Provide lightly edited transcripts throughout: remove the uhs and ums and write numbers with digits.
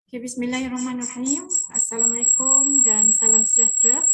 Okay, Bismillahirrahmanirrahim. Assalamualaikum dan salam sejahtera.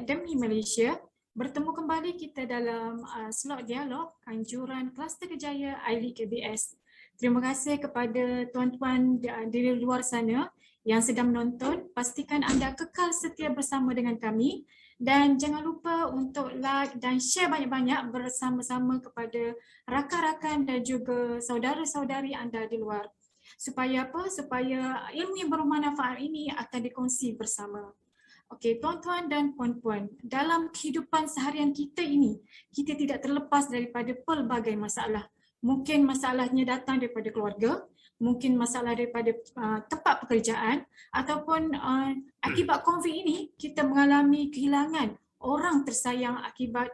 #Demi Malaysia. Bertemu kembali kita dalam slot dialog anjuran Kluster Kerjaya I-League KBS. Terima kasih kepada tuan-tuan di luar sana yang sedang menonton. Pastikan anda kekal setia bersama dengan kami dan jangan lupa untuk like dan share banyak-banyak bersama-sama kepada rakan-rakan dan juga saudara-saudari anda di luar. Supaya apa? Supaya ilmu yang bermanfaat ini akan dikongsi bersama. Okey, tuan-tuan dan puan-puan, dalam kehidupan seharian kita ini, kita tidak terlepas daripada pelbagai masalah. Mungkin masalahnya datang daripada keluarga, mungkin masalah daripada tempat pekerjaan, ataupun akibat COVID ini kita mengalami kehilangan orang tersayang akibat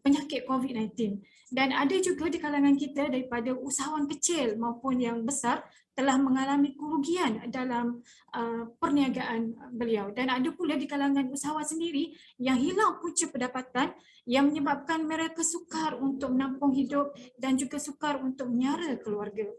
penyakit COVID-19. Dan ada juga di kalangan kita daripada usahawan kecil maupun yang besar telah mengalami kerugian dalam perniagaan beliau. Dan ada pula di kalangan usahawan sendiri yang hilang punca pendapatan yang menyebabkan mereka sukar untuk menampung hidup dan juga sukar untuk menyara keluarga.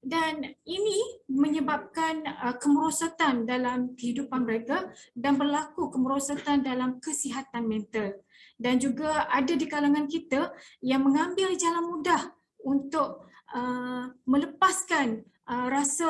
Dan ini menyebabkan kemerosotan dalam kehidupan mereka dan berlaku kemerosotan dalam kesihatan mental. Dan juga ada di kalangan kita yang mengambil jalan mudah untuk melepaskan rasa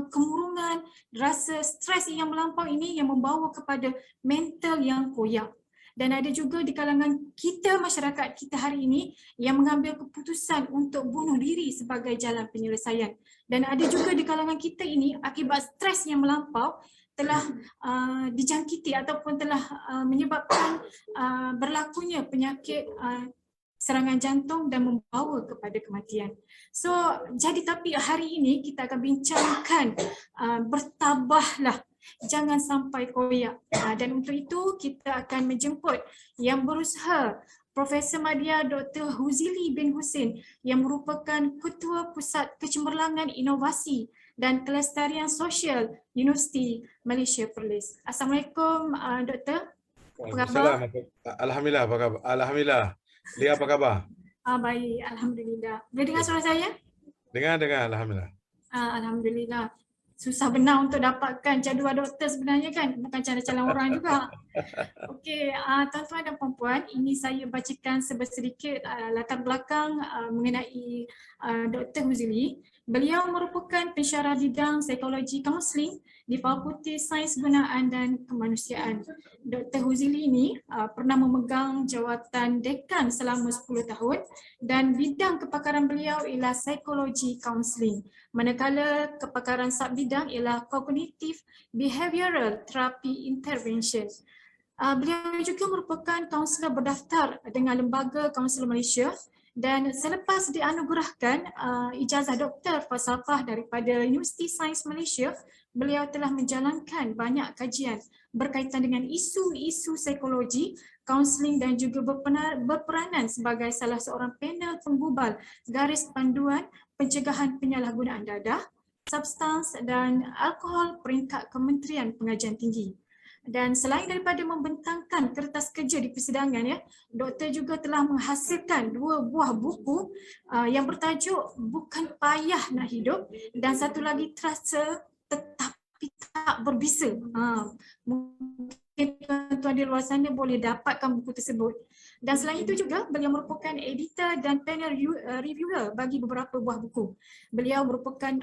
kemurungan, rasa stres yang melampau ini yang membawa kepada mental yang koyak. Dan ada juga di kalangan kita, masyarakat kita hari ini yang mengambil keputusan untuk bunuh diri sebagai jalan penyelesaian. Dan ada juga di kalangan kita ini akibat stres yang melampau telah dijangkiti ataupun telah menyebabkan berlakunya penyakit serangan jantung dan membawa kepada kematian. So, jadi tapi hari ini kita akan bincangkan bertabahlah, jangan sampai koyak. Dan untuk itu kita akan menjemput yang berusaha, Profesor Madya Dr. Huzili bin Husin yang merupakan Ketua Pusat Kecemerlangan Inovasi dan Kelestarian Sosial Universiti Malaysia Perlis. Assalamualaikum Doktor. Apa khabar? Alhamdulillah, apa khabar? Alhamdulillah. Lia, apa khabar? Baik, Alhamdulillah. Boleh dengar suara saya? Dengar, Alhamdulillah. Alhamdulillah. Susah benar untuk dapatkan jadual doktor sebenarnya kan, bukan calon-calon orang juga. Okey, tuan-tuan dan puan-puan, ini saya bacakan sedikit latar belakang mengenai Dr. Huzili. Beliau merupakan pensyarah bidang psikologi kaunseling di Fakulti Sains Gunaan dan Kemanusiaan. Dr. Huzili ini pernah memegang jawatan dekan selama 10 tahun dan bidang kepakaran beliau ialah psikologi kaunseling. Manakala kepakaran subbidang ialah cognitive behavioral therapy intervention. Beliau juga merupakan kaunselor berdaftar dengan Lembaga Kaunselor Malaysia dan selepas dianugerahkan ijazah doktor falsafah daripada Universiti Sains Malaysia, beliau telah menjalankan banyak kajian berkaitan dengan isu-isu psikologi, kaunseling dan juga berperanan sebagai salah seorang panel penggubal garis panduan pencegahan penyalahgunaan dadah, substans dan alkohol peringkat Kementerian Pengajian Tinggi. Dan selain daripada membentangkan kertas kerja di persidangan, doktor juga telah menghasilkan 2 buah buku yang bertajuk Bukan Payah Nak Hidup dan satu lagi Terasa Tetapi Tak Berbisa. Mungkin tuan-tuan di luar sana boleh dapatkan buku tersebut. Dan selain itu juga beliau merupakan editor dan panel reviewer bagi beberapa buah buku. Beliau merupakan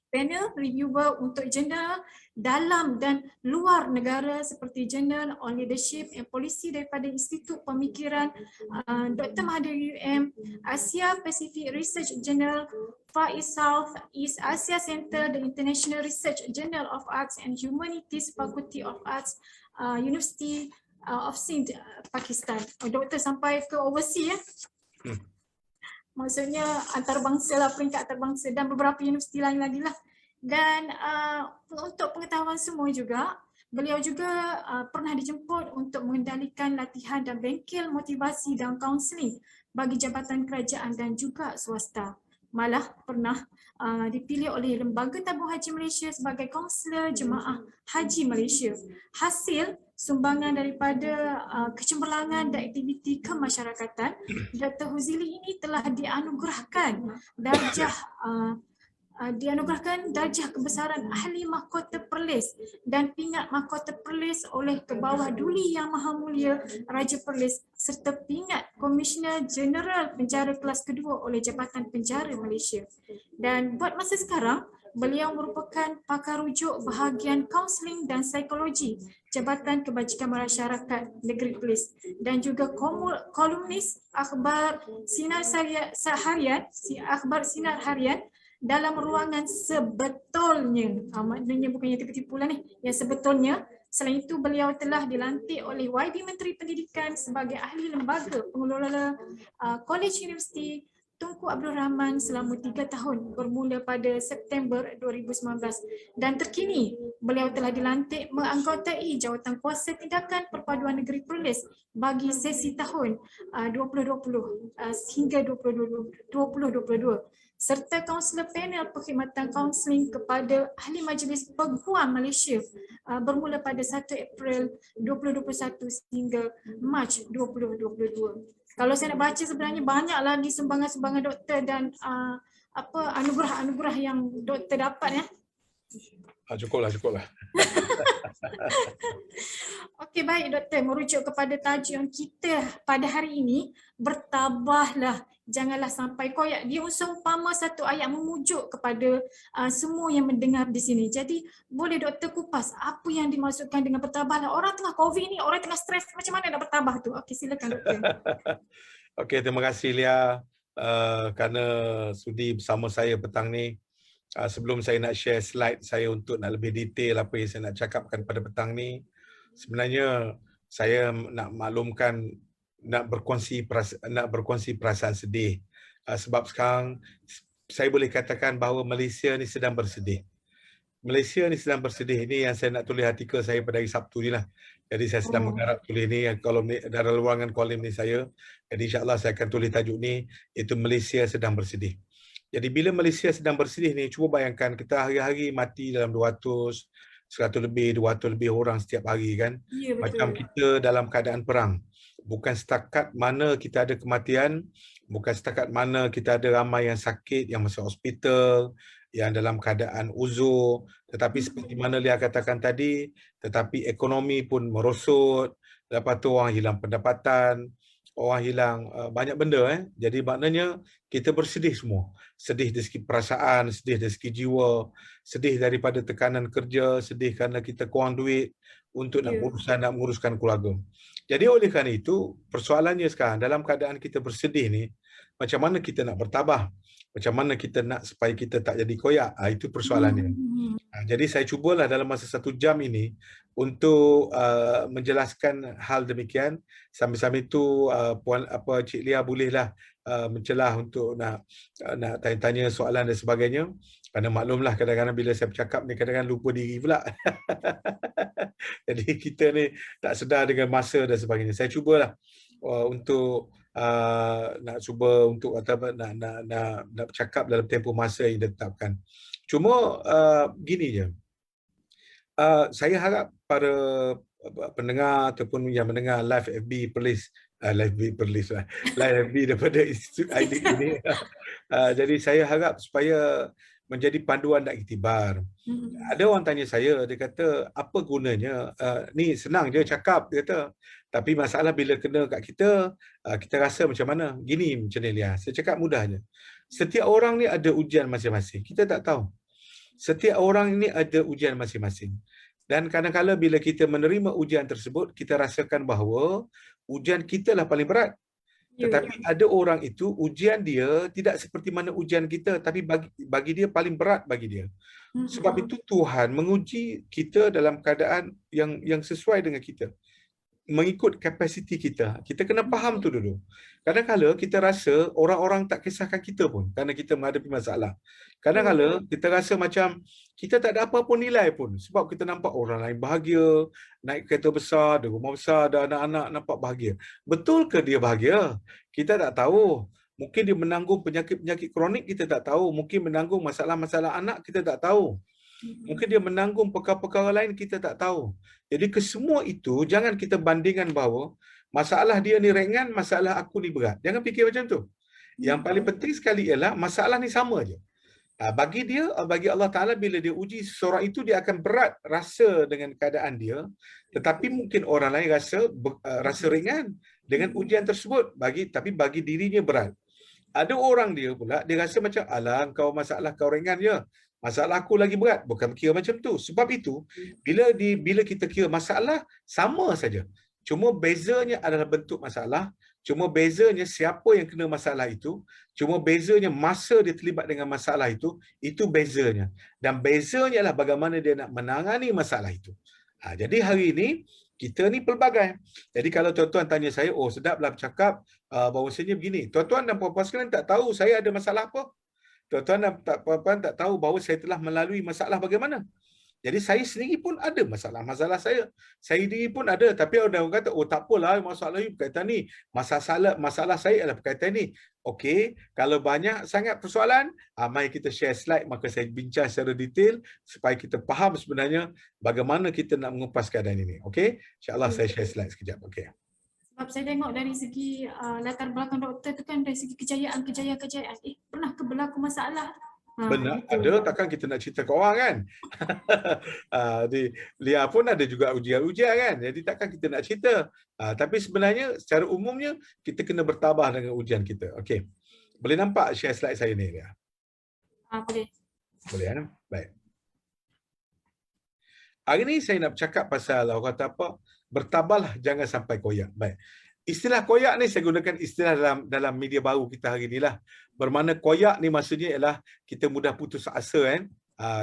panel reviewer untuk jurnal dalam dan luar negara seperti Journal on Leadership and Policy daripada Institut Pemikiran Dr. Mahathir UM, Asia Pacific Research Journal, Far East South East Asia Center, the International Research Journal of Arts and Humanities, Faculty of Arts, University of Sindh, Pakistan. Doktor sampai ke overseas maksudnya antarabangsa lah, peringkat antarabangsa dan beberapa universiti lain lagi lah. Dan untuk pengetahuan semua juga, beliau juga pernah dijemput untuk mengendalikan latihan dan bengkel motivasi dan kaunseling bagi jabatan kerajaan dan juga swasta. Malah pernah dipilih oleh Lembaga Tabung Haji Malaysia sebagai kaunselor jemaah Haji Malaysia. Hasil sumbangan daripada kecemerlangan dan aktiviti kemasyarakatan, Dr. Huzili ini telah dianugerahkan darjah dianugerahkan darjah kebesaran Ahli Mahkota Perlis dan pingat Mahkota Perlis oleh Kebawah Duli Yang Maha Mulia Raja Perlis serta pingat Komisioner Jeneral Penjara Kelas Kedua oleh Jabatan Penjara Malaysia. Dan buat masa sekarang, beliau merupakan pakar rujuk bahagian kaunseling dan psikologi Jabatan Kebajikan Masyarakat Negeri Perlis dan juga kolumnis akhbar Sinar Harian, akhbar Sinar Harian dalam ruangan sebetulnya. Maknanya bukannya tipu-tipu lah ni. Yang sebetulnya, selain itu beliau telah dilantik oleh YB Menteri Pendidikan sebagai ahli lembaga pengelola College Universiti Tunku Abdul Rahman selama 3 tahun bermula pada September 2019 dan terkini beliau telah dilantik menganggotai Jawatan Kuasa Tindakan Perpaduan Negeri Perlis bagi sesi tahun 2020 hingga 2022 serta kaunselor panel perkhidmatan kaunseling kepada Ahli Majlis Peguam Malaysia bermula pada 1 April 2021 hingga Mac 2022. Kalau saya nak baca sebenarnya banyak lagi sumbangan-sumbangan doktor dan anugerah-anugerah yang doktor dapat ya. Cukuplah. Okey, baik doktor, merujuk kepada tajuk yang kita pada hari ini, bertabahlah, janganlah sampai koyak. Dia umpama satu ayat memujuk kepada semua yang mendengar di sini. Jadi boleh doktor kupas apa yang dimaksudkan dengan bertabahlah. Orang tengah COVID ni, orang tengah stres, macam mana nak bertabah tu? Okey, silakan doktor. Okey, terima kasih Lia kerana sudi bersama saya petang ni. Sebelum saya nak share slide saya untuk nak lebih detail apa yang saya nak cakapkan pada petang ni, sebenarnya saya nak maklumkan, nak berkongsi perasaan sedih. Sebab sekarang saya boleh katakan bahawa Malaysia ni sedang bersedih. Malaysia ni sedang bersedih. Ini yang saya nak tulis artikel saya pada hari Sabtu ni lah. Jadi saya sedang menggarap tulis ni dalam ruangan kolom ni saya. Jadi insyaAllah saya akan tulis tajuk ni, iaitu Malaysia sedang bersedih. Jadi bila Malaysia sedang bersedih ni, cuba bayangkan kita hari-hari mati dalam 200, 100 lebih, 200 lebih orang setiap hari kan. Ya, betul. Macam kita dalam keadaan perang. Bukan setakat mana kita ada kematian, bukan setakat mana kita ada ramai yang sakit, yang masuk hospital, yang dalam keadaan uzur, tetapi seperti mana Lia katakan tadi, tetapi ekonomi pun merosot, lepas tu orang hilang pendapatan, orang hilang banyak benda. Jadi maknanya kita bersedih semua. Sedih dari segi perasaan, sedih dari segi jiwa, sedih daripada tekanan kerja, sedih kerana kita kurang duit untuk nak menguruskan keluarga. Jadi oleh kerana itu, persoalannya sekarang dalam keadaan kita bersedih ni, macam mana kita nak bertabah? Macam mana kita nak supaya kita tak jadi koyak? Itu persoalannya. Jadi saya cubalah dalam masa 1 jam ini untuk menjelaskan hal demikian. Sambil-sambil itu Cik Lia bolehlah mencelah untuk nak tanya-tanya soalan dan sebagainya. Kerana maklumlah kadang-kadang bila saya bercakap ni kadang-kadang lupa diri pula. Jadi kita ni tak sedar dengan masa dan sebagainya. Saya cubalah untuk nak cuba untuk nak bercakap dalam tempoh masa yang ditetapkan. Cuma gini je. Saya harap para pendengar ataupun yang mendengar live FB Perlis, live FB daripada Institut ID ini. Jadi saya harap supaya menjadi panduan dan iktibar. Ada orang tanya saya, dia kata apa gunanya, ni senang je cakap, dia kata. Tapi masalah bila kena kat kita, kita rasa macam mana? Gini macam ni Lia, saya cakap mudahnya. Setiap orang ni ada ujian masing-masing, kita tak tahu. Setiap orang ini ada ujian masing-masing. Dan kadang-kadang bila kita menerima ujian tersebut, kita rasakan bahawa ujian kita lah paling berat. Tetapi ada orang itu, ujian dia tidak seperti mana ujian kita, tapi bagi dia paling berat bagi dia. Sebab itu Tuhan menguji kita dalam keadaan yang sesuai dengan kita. Mengikut kapasiti kita. Kita kena faham tu dulu. Kadang-kadang kita rasa orang-orang tak kisahkan kita pun kerana kita menghadapi masalah. Kadang-kadang kita rasa macam kita tak ada apa pun nilai pun sebab kita nampak orang lain bahagia, naik kereta besar, ada rumah besar, ada anak-anak, nampak bahagia. Betul ke dia bahagia? Kita tak tahu. Mungkin dia menanggung penyakit-penyakit kronik, kita tak tahu. Mungkin menanggung masalah-masalah anak, kita tak tahu. Mungkin dia menanggung perkara-perkara lain, kita tak tahu. Jadi kesemua itu, jangan kita bandingkan bahawa masalah dia ni ringan, masalah aku ni berat. Jangan fikir macam tu. Yang paling penting sekali ialah masalah ni sama je. Bagi Allah Ta'ala, bila dia uji seseorang itu, dia akan berat rasa dengan keadaan dia, tetapi mungkin orang lain rasa ringan dengan ujian tersebut, tapi bagi dirinya berat. Ada orang dia pula, dia rasa macam, alah, masalah kau ringan je, masalah aku lagi berat. Bukan kira macam tu. Sebab itu, bila kita kira masalah, sama saja. Cuma bezanya adalah bentuk masalah, cuma bezanya siapa yang kena masalah itu, cuma bezanya masa dia terlibat dengan masalah itu bezanya. Dan bezanya adalah bagaimana dia nak menangani masalah itu. Jadi hari ini, kita ni pelbagai. Jadi kalau tuan-tuan tanya saya, oh sedaplah bercakap, bahawasanya begini. Tuan-tuan dan puan-puan sekalian tak tahu saya ada masalah apa. Tuan-tuan dan puan-puan tak tahu bahawa saya telah melalui masalah bagaimana. Jadi saya sendiri pun ada masalah-masalah saya. Saya sendiri pun ada. Tapi orang kata, oh tak apalah masalah ini berkaitan ni. Masalah saya adalah berkaitan ni. Okey, kalau banyak sangat persoalan, mari kita share slide, maka saya bincang secara detail supaya kita faham sebenarnya bagaimana kita nak mengupas keadaan ini. Okey, insyaAllah saya share slide sekejap. Okey. Sebab saya tengok dari segi latar belakang doktor tu kan, dari segi kejayaan, pernah ke berlaku masalah? Benar, ada, takkan kita nak cerita ke orang kan. Di Lia pun ada juga ujian-ujian kan, jadi takkan kita nak cerita. Tapi sebenarnya secara umumnya kita kena bertabah dengan ujian kita. Okey, boleh nampak share slide saya ni Lia? Boleh. Boleh kan? Baik. Hari ni saya nak bercakap pasal orang kata apa, bertabahlah jangan sampai koyak. Baik. Istilah koyak ni saya gunakan istilah dalam media baru kita hari ni lah. Bermakna koyak ni maksudnya ialah kita mudah putus asa kan.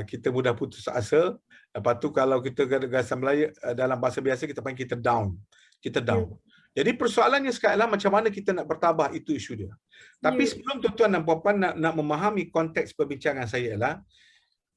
Kita mudah putus asa. Lepas tu kalau kita bahasa Melayu, dalam bahasa biasa kita panggil kita down. Kita down. Jadi persoalannya sekarang lah macam mana kita nak bertabah, itu isu dia. Tapi sebelum tuan-tuan dan puan-puan nak memahami konteks perbincangan saya ialah,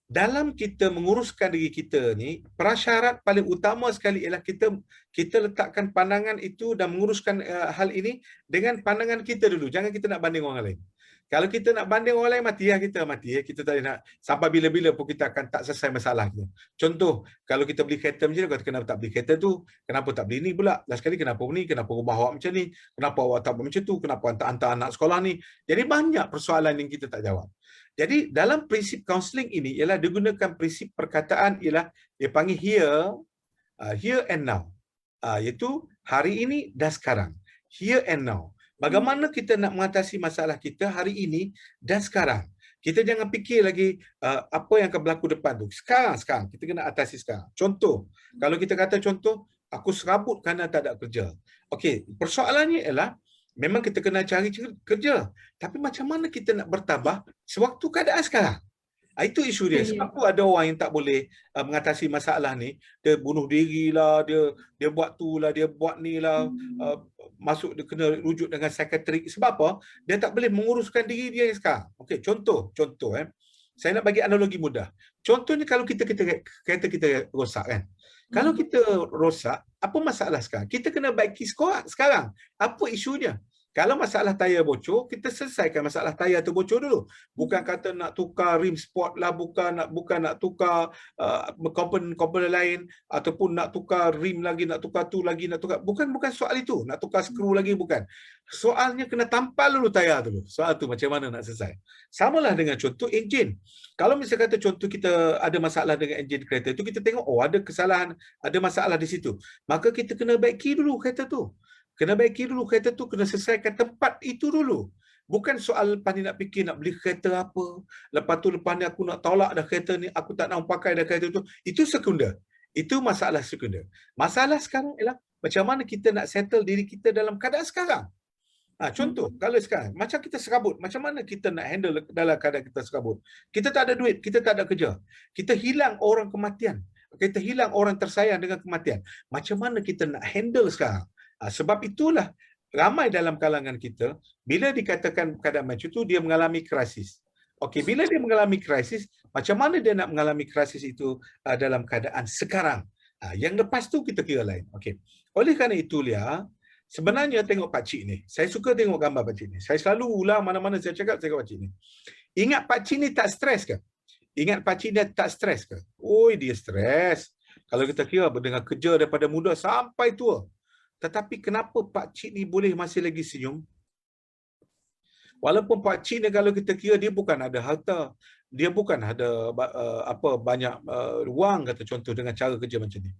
dalam kita menguruskan diri kita ni, prasyarat paling utama sekali ialah kita letakkan pandangan itu dan menguruskan hal ini dengan pandangan kita dulu. Jangan kita nak banding orang lain. Kalau kita nak banding orang lain, mati. Kita tak nak, sampai bila-bila pun kita akan tak selesai masalah kita. Contoh, kalau kita beli kereta macam ni, kata kenapa tak beli kereta tu? Kenapa tak beli ni pula? Last kali kenapa ni? Kenapa rumah awak macam ni? Kenapa awak tak buat macam tu? Kenapa hantar anak sekolah ni? Jadi banyak persoalan yang kita tak jawab. Jadi dalam prinsip kaunseling ini ialah digunakan prinsip perkataan, ialah dia panggil here and now. Iaitu hari ini dan sekarang. Here and now. Bagaimana kita nak mengatasi masalah kita hari ini dan sekarang. Kita jangan fikir lagi apa yang akan berlaku depan tu. Sekarang. Kita kena atasi sekarang. Contoh, kalau kita kata contoh, aku serabut kerana tak ada kerja. Okey, persoalannya ialah, memang kita kena cari kerja. Tapi macam mana kita nak bertabah sewaktu keadaan sekarang? Itu isu dia. Sebab tu ada orang yang tak boleh mengatasi masalah ni. Dia bunuh diri lah, dia buat tu lah, dia buat ni lah. Dia kena rujuk dengan psikiatrik. Sebab apa? Dia tak boleh menguruskan diri dia yang sekarang. Okey, contoh. Saya nak bagi analogi mudah. Contohnya kalau kereta kita rosak kan. Kalau kita rosak, apa masalah sekarang? Kita kena baiki sekarang. Apa isunya? Kalau masalah tayar bocor, kita selesaikan masalah tayar tu bocor dulu. Bukan kata nak tukar rim sport lah, bukan nak tukar komponen lain, ataupun nak tukar rim lagi, nak tukar tu lagi, nak tukar. Bukan soal itu. Nak tukar skru lagi, bukan. Soalnya kena tampal dulu tayar dulu. Soal tu macam mana nak selesai. Samalah dengan contoh enjin. Kalau misalnya kata contoh kita ada masalah dengan enjin kereta itu, kita tengok, oh ada kesalahan, ada masalah di situ. Maka kita kena baiki dulu kereta tu. Kena selesaikan tempat itu dulu. Bukan soal lepas ni nak fikir nak beli kereta apa. Lepas ni aku nak tolak dah kereta ni, aku tak nak pakai dah kereta tu. Itu sekunder. Itu masalah sekunder. Masalah sekarang ialah macam mana kita nak settle diri kita dalam keadaan sekarang. Contoh, kalau sekarang, macam kita serabut, macam mana kita nak handle dalam keadaan kita serabut? Kita tak ada duit, kita tak ada kerja. Kita hilang orang kematian. Kita hilang orang tersayang dengan kematian. Macam mana kita nak handle sekarang? Sebab itulah ramai dalam kalangan kita, bila dikatakan keadaan macam itu, dia mengalami krisis. Okey, bila dia mengalami krisis, macam mana dia nak mengalami krisis itu dalam keadaan sekarang? Yang lepas tu kita kira lain. Okey. Oleh kerana itu, Lia, sebenarnya tengok pakcik ni. Saya suka tengok gambar pakcik ni. Saya selalu ulang mana-mana saya cakap, saya tengok pakcik ni. Ingat pakcik ni tak stres ke? Oi, dia stres. Kalau kita kira dengan kerja daripada muda sampai tua. Tetapi kenapa pakcik ni boleh masih lagi senyum? Walaupun pakcik ni kalau kita kira dia bukan ada harta, dia bukan ada banyak wang kata contoh dengan cara kerja macam ni.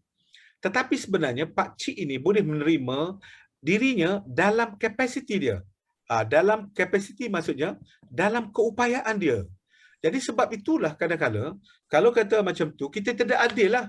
Tetapi sebenarnya pakcik ini boleh menerima dirinya dalam kapasiti dia. Dalam kapasiti maksudnya dalam keupayaan dia. Jadi sebab itulah kadang-kadang kalau kata macam tu kita tidak adil lah.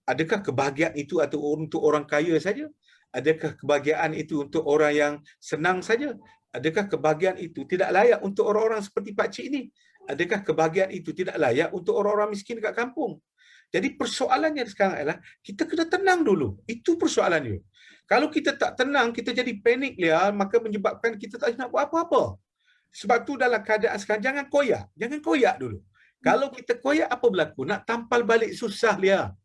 Adakah kebahagiaan itu atau untuk orang kaya saja? Adakah kebahagiaan itu untuk orang yang senang saja? Adakah kebahagiaan itu tidak layak untuk orang-orang seperti pakcik ini? Adakah kebahagiaan itu tidak layak untuk orang-orang miskin dekat kampung? Jadi persoalannya sekarang adalah kita kena tenang dulu. Itu persoalannya. Kalau kita tak tenang, kita jadi panik liar, maka menyebabkan kita tak nak buat apa-apa. Sebab tu dalam keadaan sekarang, jangan koyak. Jangan koyak dulu. Kalau kita koyak, apa berlaku? Nak tampal balik susah liar.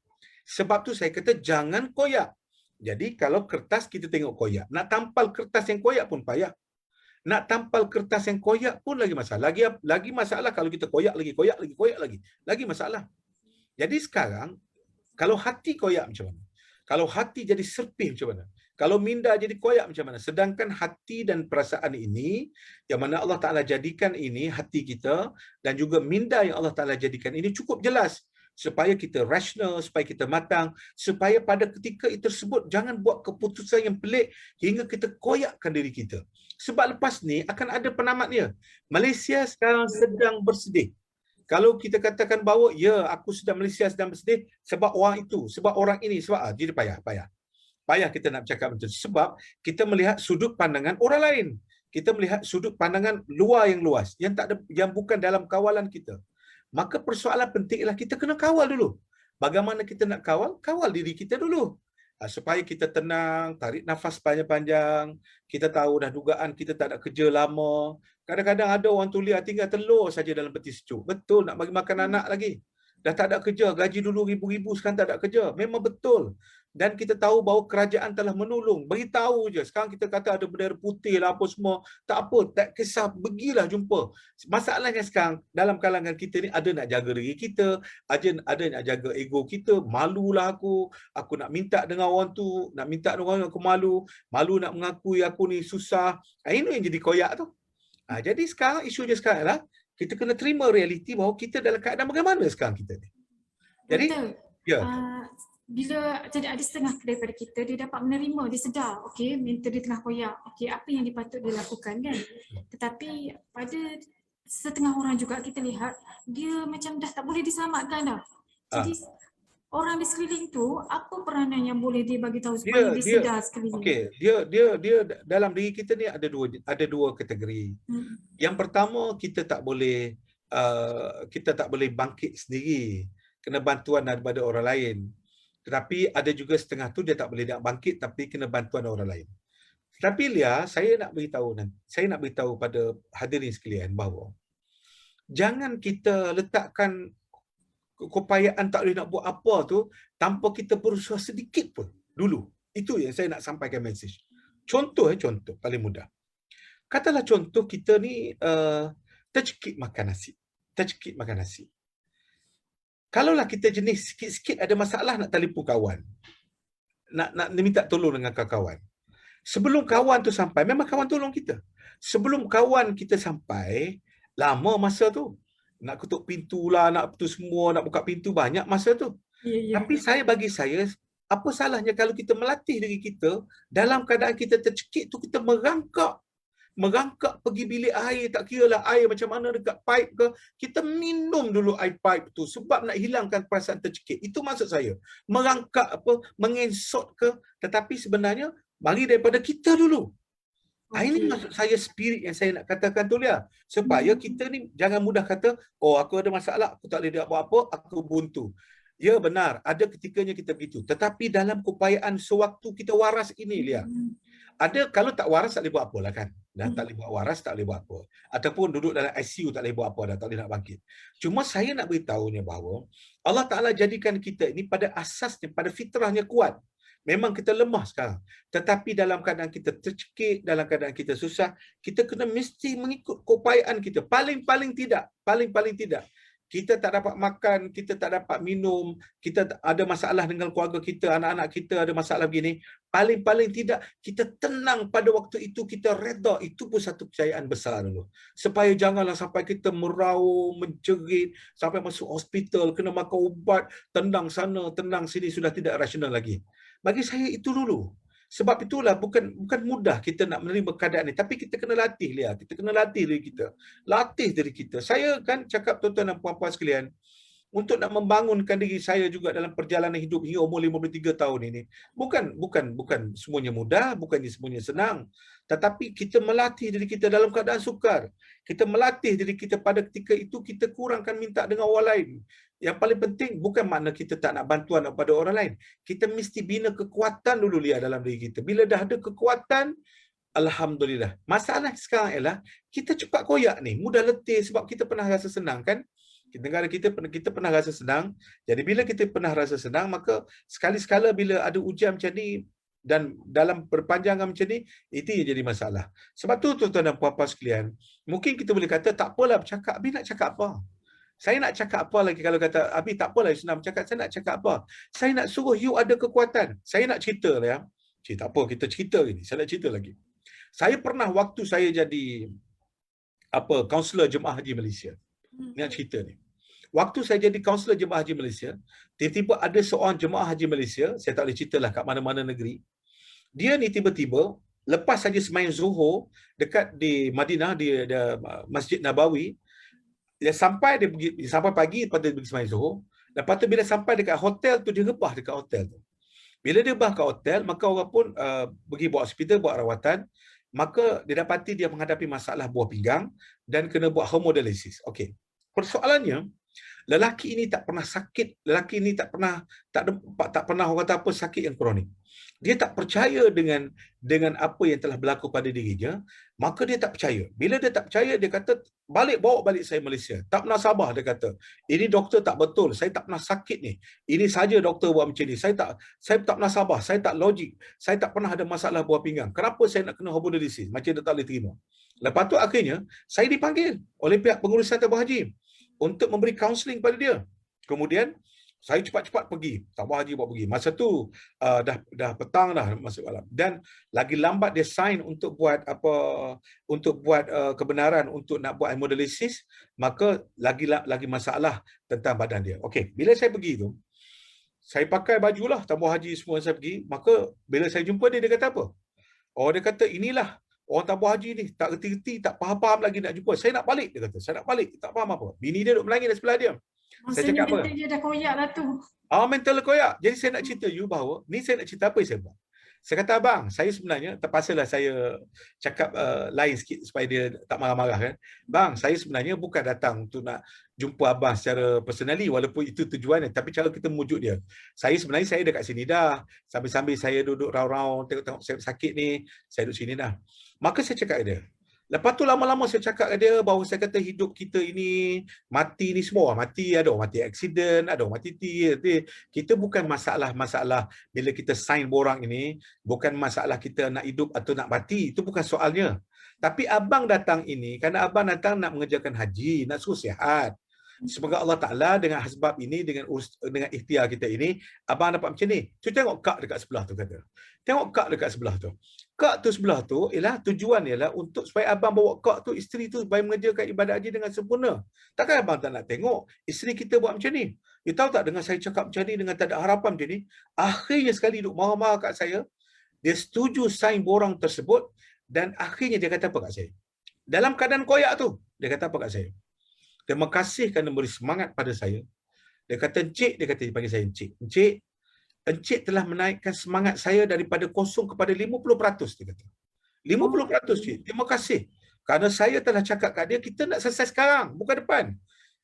Sebab tu saya kata jangan koyak. Jadi kalau kertas kita tengok koyak. Nak tampal kertas yang koyak pun payah. Nak tampal kertas yang koyak pun lagi masalah. Lagi masalah kalau kita koyak lagi, koyak lagi, koyak lagi. Lagi masalah. Jadi sekarang, kalau hati koyak macam mana? Kalau hati jadi serpih macam mana? Kalau minda jadi koyak macam mana? Sedangkan hati dan perasaan ini, yang mana Allah Ta'ala jadikan ini, hati kita, dan juga minda yang Allah Ta'ala jadikan ini cukup jelas. Supaya kita rasional, supaya kita matang, supaya pada ketika itu tersebut, jangan buat keputusan yang pelik hingga kita koyakkan diri kita. Sebab lepas ni akan ada penamat dia. Malaysia sekarang sedang bersedih. Kalau kita katakan bahawa, ya, aku sedang Malaysia sedang bersedih sebab orang itu, sebab orang ini, sebab jadi payah. Payah kita nak bercakap macam tu. Sebab kita melihat sudut pandangan orang lain. Kita melihat sudut pandangan luar yang luas, yang bukan dalam kawalan kita. Maka persoalan penting ialah kita kena kawal dulu. Bagaimana kita nak kawal? Kawal diri kita dulu. Supaya kita tenang, tarik nafas panjang-panjang. Kita tahu dah dugaan kita tak ada kerja lama. Kadang-kadang ada orang tulia tinggal telur saja dalam peti sejuk. Betul, nak bagi makan anak lagi. Dah tak ada kerja, gaji dulu ribu-ribu, sekarang tak ada kerja. Memang betul. Dan kita tahu bahawa kerajaan telah menolong. Beritahu je. Sekarang kita kata ada bendera putih lah apa semua. Tak apa, tak kisah, pergilah jumpa. Masalahnya sekarang, dalam kalangan kita ni ada nak jaga diri kita, ada nak jaga ego kita. Malulah aku nak minta dengan orang tu, nak minta dengan orang aku malu nak mengakui aku ni susah. Ini yang jadi koyak tu. Jadi sekarang, isunya sekarang adalah kita kena terima realiti bahawa kita dalam keadaan bagaimana sekarang kita ni. Jadi, betul. Ya. Bila jadi ada setengah daripada kita, dia dapat menerima, dia sedar, okey, mental dia tengah koyak, okey, apa yang dipatut dia lakukan kan. Tetapi pada setengah orang juga kita lihat, dia macam dah tak boleh diselamatkan dah. Jadi orang di sekeliling tu, apa peranan yang boleh dia bagi tahu supaya dia sedar sekeliling? Okey, dia dalam diri kita ni ada dua kategori. Yang pertama, kita tak boleh bangkit sendiri. Kena bantuan daripada orang lain. Tetapi ada juga setengah tu dia tak boleh nak bangkit tapi kena bantuan orang lain. Tetapi Lia, saya nak beritahu pada hadirin sekalian bahawa jangan kita letakkan keupayaan tak boleh nak buat apa tu tanpa kita berusaha sedikit pun dulu. Itu yang saya nak sampaikan mesej. Contoh paling mudah. Katalah contoh kita ni tercekik makan nasi. Kalaulah kita jenis sikit-sikit ada masalah nak telefon kawan. Nak minta tolong dengan kawan. Sebelum kawan tu sampai, memang kawan tolong kita. Sebelum kawan kita sampai, lama masa tu. Nak ketuk pintu lah, nak tu semua, nak buka pintu, banyak masa tu. Tapi bagi saya, apa salahnya kalau kita melatih diri kita, dalam keadaan kita tercekik tu, kita merangkak pergi bilik air, tak kira lah air macam mana dekat pipe ke, kita minum dulu air pipe tu sebab nak hilangkan perasaan tercekik. Itu maksud saya. Merangkak mengensot ke, tetapi sebenarnya mari daripada kita dulu. Ini maksud saya spirit yang saya nak katakan tu Lia. Supaya kita ni jangan mudah kata, oh aku ada masalah, aku tak boleh buat apa, aku buntu. Ya benar, ada ketikanya kita begitu. Tetapi dalam keupayaan sewaktu kita waras ini Lia. Ada kalau tak waras tak boleh buat apa lah kan. Dah tak boleh buat waras, tak boleh buat apa. Ataupun duduk dalam ICU tak boleh buat apa dah, tak boleh nak bangkit. Cuma saya nak beritahunya bahawa Allah Ta'ala jadikan kita ini pada asasnya, pada fitrahnya kuat. Memang kita lemah sekarang. Tetapi dalam keadaan kita tercekik, dalam keadaan kita susah, kita kena mesti mengikut keupayaan kita. Paling-paling tidak, kita tak dapat makan, kita tak dapat minum, kita ada masalah dengan keluarga kita, anak-anak kita ada masalah begini, paling-paling tidak kita tenang pada waktu itu, kita reda, itu pun satu kejayaan besar dulu. Supaya janganlah sampai kita meraung, menjerit, sampai masuk hospital, kena makan ubat, tendang sana, tendang sini, sudah tidak rasional lagi. Bagi saya itu dulu. Sebab itulah bukan mudah kita nak menerima keadaan ni, tapi kita kena latih dia. Kita kena latih diri kita. Latih diri kita. Saya kan cakap tuan-tuan dan puan-puan sekalian, untuk nak membangunkan diri saya juga dalam perjalanan hidup hingga umur 53 tahun ini. Bukan semuanya mudah, bukannya semuanya senang. Tetapi kita melatih diri kita dalam keadaan sukar. Kita melatih diri kita pada ketika itu kita kurangkan minta dengan orang lain. Yang paling penting bukan makna kita tak nak bantuan kepada orang lain. Kita mesti bina kekuatan dulu lihat dalam diri kita. Bila dah ada kekuatan, alhamdulillah. Masalah sekarang ialah kita cepat koyak ni, mudah letih sebab kita pernah rasa senang kan? Negara kita pernah rasa senang. Jadi bila kita pernah rasa senang, maka sekali-sekala bila ada ujian macam ni dan dalam perpanjangan macam ni, itu yang jadi masalah. Sebab tu tuan-tuan dan puan-puan sekalian, mungkin kita boleh kata tak apalah bercakap, Abi nak cakap apa? Saya nak cakap apa lagi kalau kata, Abi tak apalah senang bercakap, saya nak cakap apa? Saya nak suruh you ada kekuatan. Saya nak cerita lah ya. Tak apa, kita cerita ini. Saya nak cerita lagi. Saya pernah waktu saya jadi kaunselor jemaah haji Malaysia. Ni nak cerita ni. Waktu saya jadi kaunselor jemaah haji Malaysia, tiba-tiba ada seorang jemaah haji Malaysia, saya tak boleh ceritalah kat mana-mana negeri. Dia ni tiba-tiba lepas saja sembahyang Zuhur dekat di Madinah di Masjid Nabawi, dia sampai pagi lepas dia pergi sembahyang Zuhur. Lepas tu bila sampai dekat hotel tu, dia rebah dekat hotel tu. Bila dia rebah kat hotel, maka orang pun pergi buat hospital, buat rawatan. Maka dia dapati dia menghadapi masalah buah pinggang dan kena buat hemodialisis. Okey. Persoalannya, lelaki ini tak pernah sakit, lelaki ini tak pernah orang kata apa sakit yang kronik. Dia tak percaya dengan apa yang telah berlaku pada dirinya, maka dia tak percaya. Bila dia tak percaya, dia kata, bawa balik saya Malaysia. Tak pernah sabar, dia kata. Ini doktor tak betul, saya tak pernah sakit ni. Ini saja doktor buat macam ni. Saya tak pernah sabar, saya tak logik. Saya tak pernah ada masalah buah pinggang. Kenapa saya nak kena hemodialisis? Macam dia tak boleh terima. Lepas tu akhirnya, saya dipanggil oleh pihak pengurusan tabung haji untuk memberi kaunseling pada dia. Kemudian, saya cepat-cepat pergi. Tabung haji buat pergi. Masa tu dah petang dah masuk malam. Dan lagi lambat dia sign untuk buat kebenaran untuk nak buat hemodialisis, maka lagi masalah tentang badan dia. Okey, bila saya pergi tu, saya pakai bajulah tabung haji semua saya pergi, maka bila saya jumpa dia kata apa? Oh, dia kata inilah orang tabung haji ni, tak reti-reti, tak faham-faham lagi nak jumpa. Saya nak balik, dia kata. Saya nak balik, tak faham apa. Bini dia duduk melangit di sebelah dia. Saya Maksudnya cakap apa? mental dia dah koyak lah tu. Mental koyak. Jadi saya nak cerita you bahawa, ni saya nak cerita apa yang saya buat. Saya kata, abang, saya sebenarnya, terpaksalah saya cakap lain sikit supaya dia tak marah-marah kan. Bang, saya sebenarnya bukan datang untuk nak jumpa abang secara personally, walaupun itu tujuannya, tapi cara kita memujuk dia. Saya dekat sini dah. Sambil-sambil saya duduk raung-raung, tengok-tengok saya sakit ni, saya duduk sini dah. Maka saya cakap dia. Lepas tu lama-lama saya cakap ke dia bahawa saya kata hidup kita ini, mati ni semua mati, ada orang mati aksiden, ada orang mati kita bukan masalah bila kita sign borang ini, bukan masalah kita nak hidup atau nak mati, itu bukan soalnya. Tapi abang datang ini kerana abang datang nak mengerjakan haji, nak suruh sihat. Semoga Allah Ta'ala dengan hasbab ini, dengan ikhtiar kita ini, abang dapat macam ni. Cuba tengok kak dekat sebelah tu, kata. Tengok kak dekat sebelah tu. Kak tu sebelah tu, tujuan ialah untuk supaya abang bawa kak tu, isteri tu supaya mengerjakan ibadat haji dengan sempurna. Takkan abang tak nak tengok isteri kita buat macam ni? You tahu tak, dengan saya cakap macam ni, dengan tak ada harapan macam ni, akhirnya sekali duk marah-marah kat saya, dia setuju sign borang tersebut, dan akhirnya dia kata apa kat saya? Dalam keadaan koyak tu, dia kata apa kat saya? Terima kasih kerana beri semangat pada saya. Dia kata, Encik, dia panggil saya Encik. Encik telah menaikkan semangat saya daripada 0 kepada 50%, dia kata. 50%, Cik. Terima kasih. Kerana saya telah cakap kat dia, kita nak selesai sekarang, bukan depan.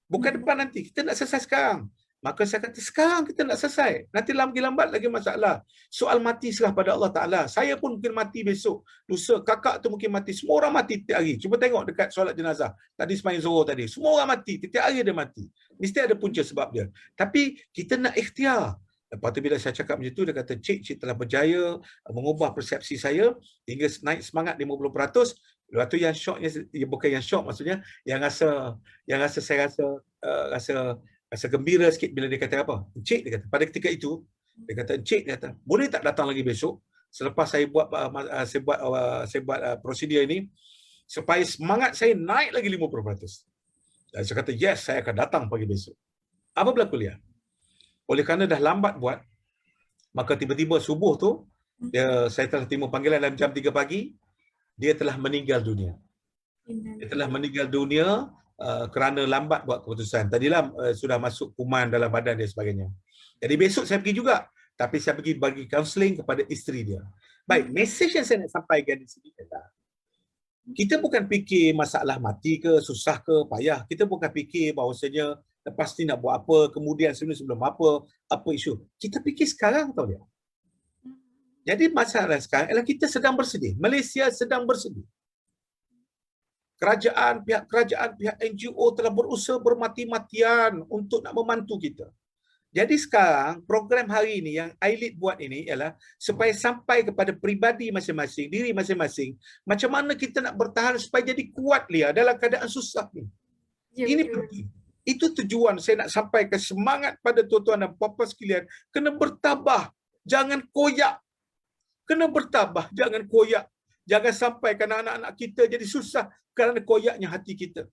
Bukan depan nanti, kita nak selesai sekarang. Maka saya kata, sekarang kita nak selesai. Nanti lambat lagi masalah. Soal mati serah pada Allah Ta'ala. Saya pun mungkin mati besok. Lusa, kakak tu mungkin mati. Semua orang mati tiap hari. Cuba tengok dekat solat jenazah. Tadi sembahyang Zuhur tadi. Semua orang mati. Tiap hari dia mati. Mesti ada punca sebab dia. Tapi kita nak ikhtiar. Lepas tu bila saya cakap macam tu, dia kata, Cik telah berjaya mengubah persepsi saya hingga naik semangat 50%. Lepas tu yang shocknya, bukan yang shock, maksudnya yang rasa saya rasa gembira sikit bila dia kata apa? Encik, dia kata, pada ketika itu dia kata, encik, dia kata, boleh tak datang lagi besok selepas saya buat prosedur ini supaya semangat saya naik lagi 50%. Dan saya kata, yes, saya akan datang pagi besok. Apa berlaku, Lia? Oleh kerana dah lambat buat, maka tiba-tiba subuh tu saya telah terima panggilan dalam jam 3 pagi, dia telah meninggal dunia. Dia telah meninggal dunia kerana lambat buat keputusan. Tadilah sudah masuk kuman dalam badan dia sebagainya. Jadi besok saya pergi juga, tapi saya pergi bagi kaunseling kepada isteri dia. Baik, mesej yang saya nak sampaikan di sini adalah kita bukan fikir masalah mati ke, susah ke, payah. Kita bukan fikir bahawasanya lepas ni nak buat apa, kemudian sebelum apa isu. Kita fikir sekarang, tahu dia. Jadi masalah sekarang ialah kita sedang bersedih. Malaysia sedang bersedih. Pihak kerajaan, pihak NGO telah berusaha bermati-matian untuk nak membantu kita. Jadi sekarang program hari ini yang iLead buat ini ialah supaya sampai kepada peribadi masing-masing, diri masing-masing, macam mana kita nak bertahan supaya jadi kuat, Lia, dalam keadaan susah ni. Ya, Ini betul. penting. Itu tujuan saya nak sampaikan semangat pada tuan-tuan dan puan-puan sekalian. Kena bertabah, jangan koyak. Kena bertabah, jangan koyak. Jangan sampai kerana anak-anak kita jadi susah kerana koyaknya hati kita.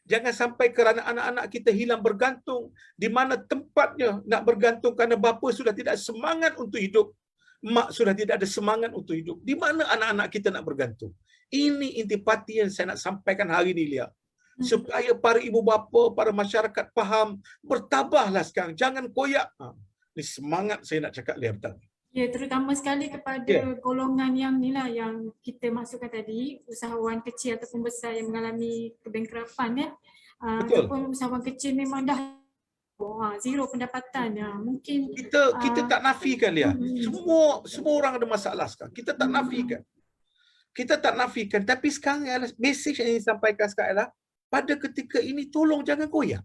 Jangan sampai kerana anak-anak kita hilang bergantung di mana tempatnya nak bergantung kerana bapa sudah tidak semangat untuk hidup. Mak sudah tidak ada semangat untuk hidup. Di mana anak-anak kita nak bergantung? Ini intipati yang saya nak sampaikan hari ini, Lia. Supaya para ibu bapa, para masyarakat faham, bertabahlah sekarang. Jangan koyak. Ini semangat saya nak cakap, Lia, betul. Ya, terutama sekali kepada golongan yang inilah yang kita masukkan tadi, usahawan kecil ataupun besar yang mengalami kebankrapan kan. Ataupun usahawan kecil memang dah zero pendapatan. Mungkin kita tak nafikan, Lia. Semua orang ada masalah sekarang. Kita tak nafikan. Kita tak nafikan, tapi sekarang adalah mesej yang disampaikan sekarang adalah pada ketika ini tolong jangan koyak.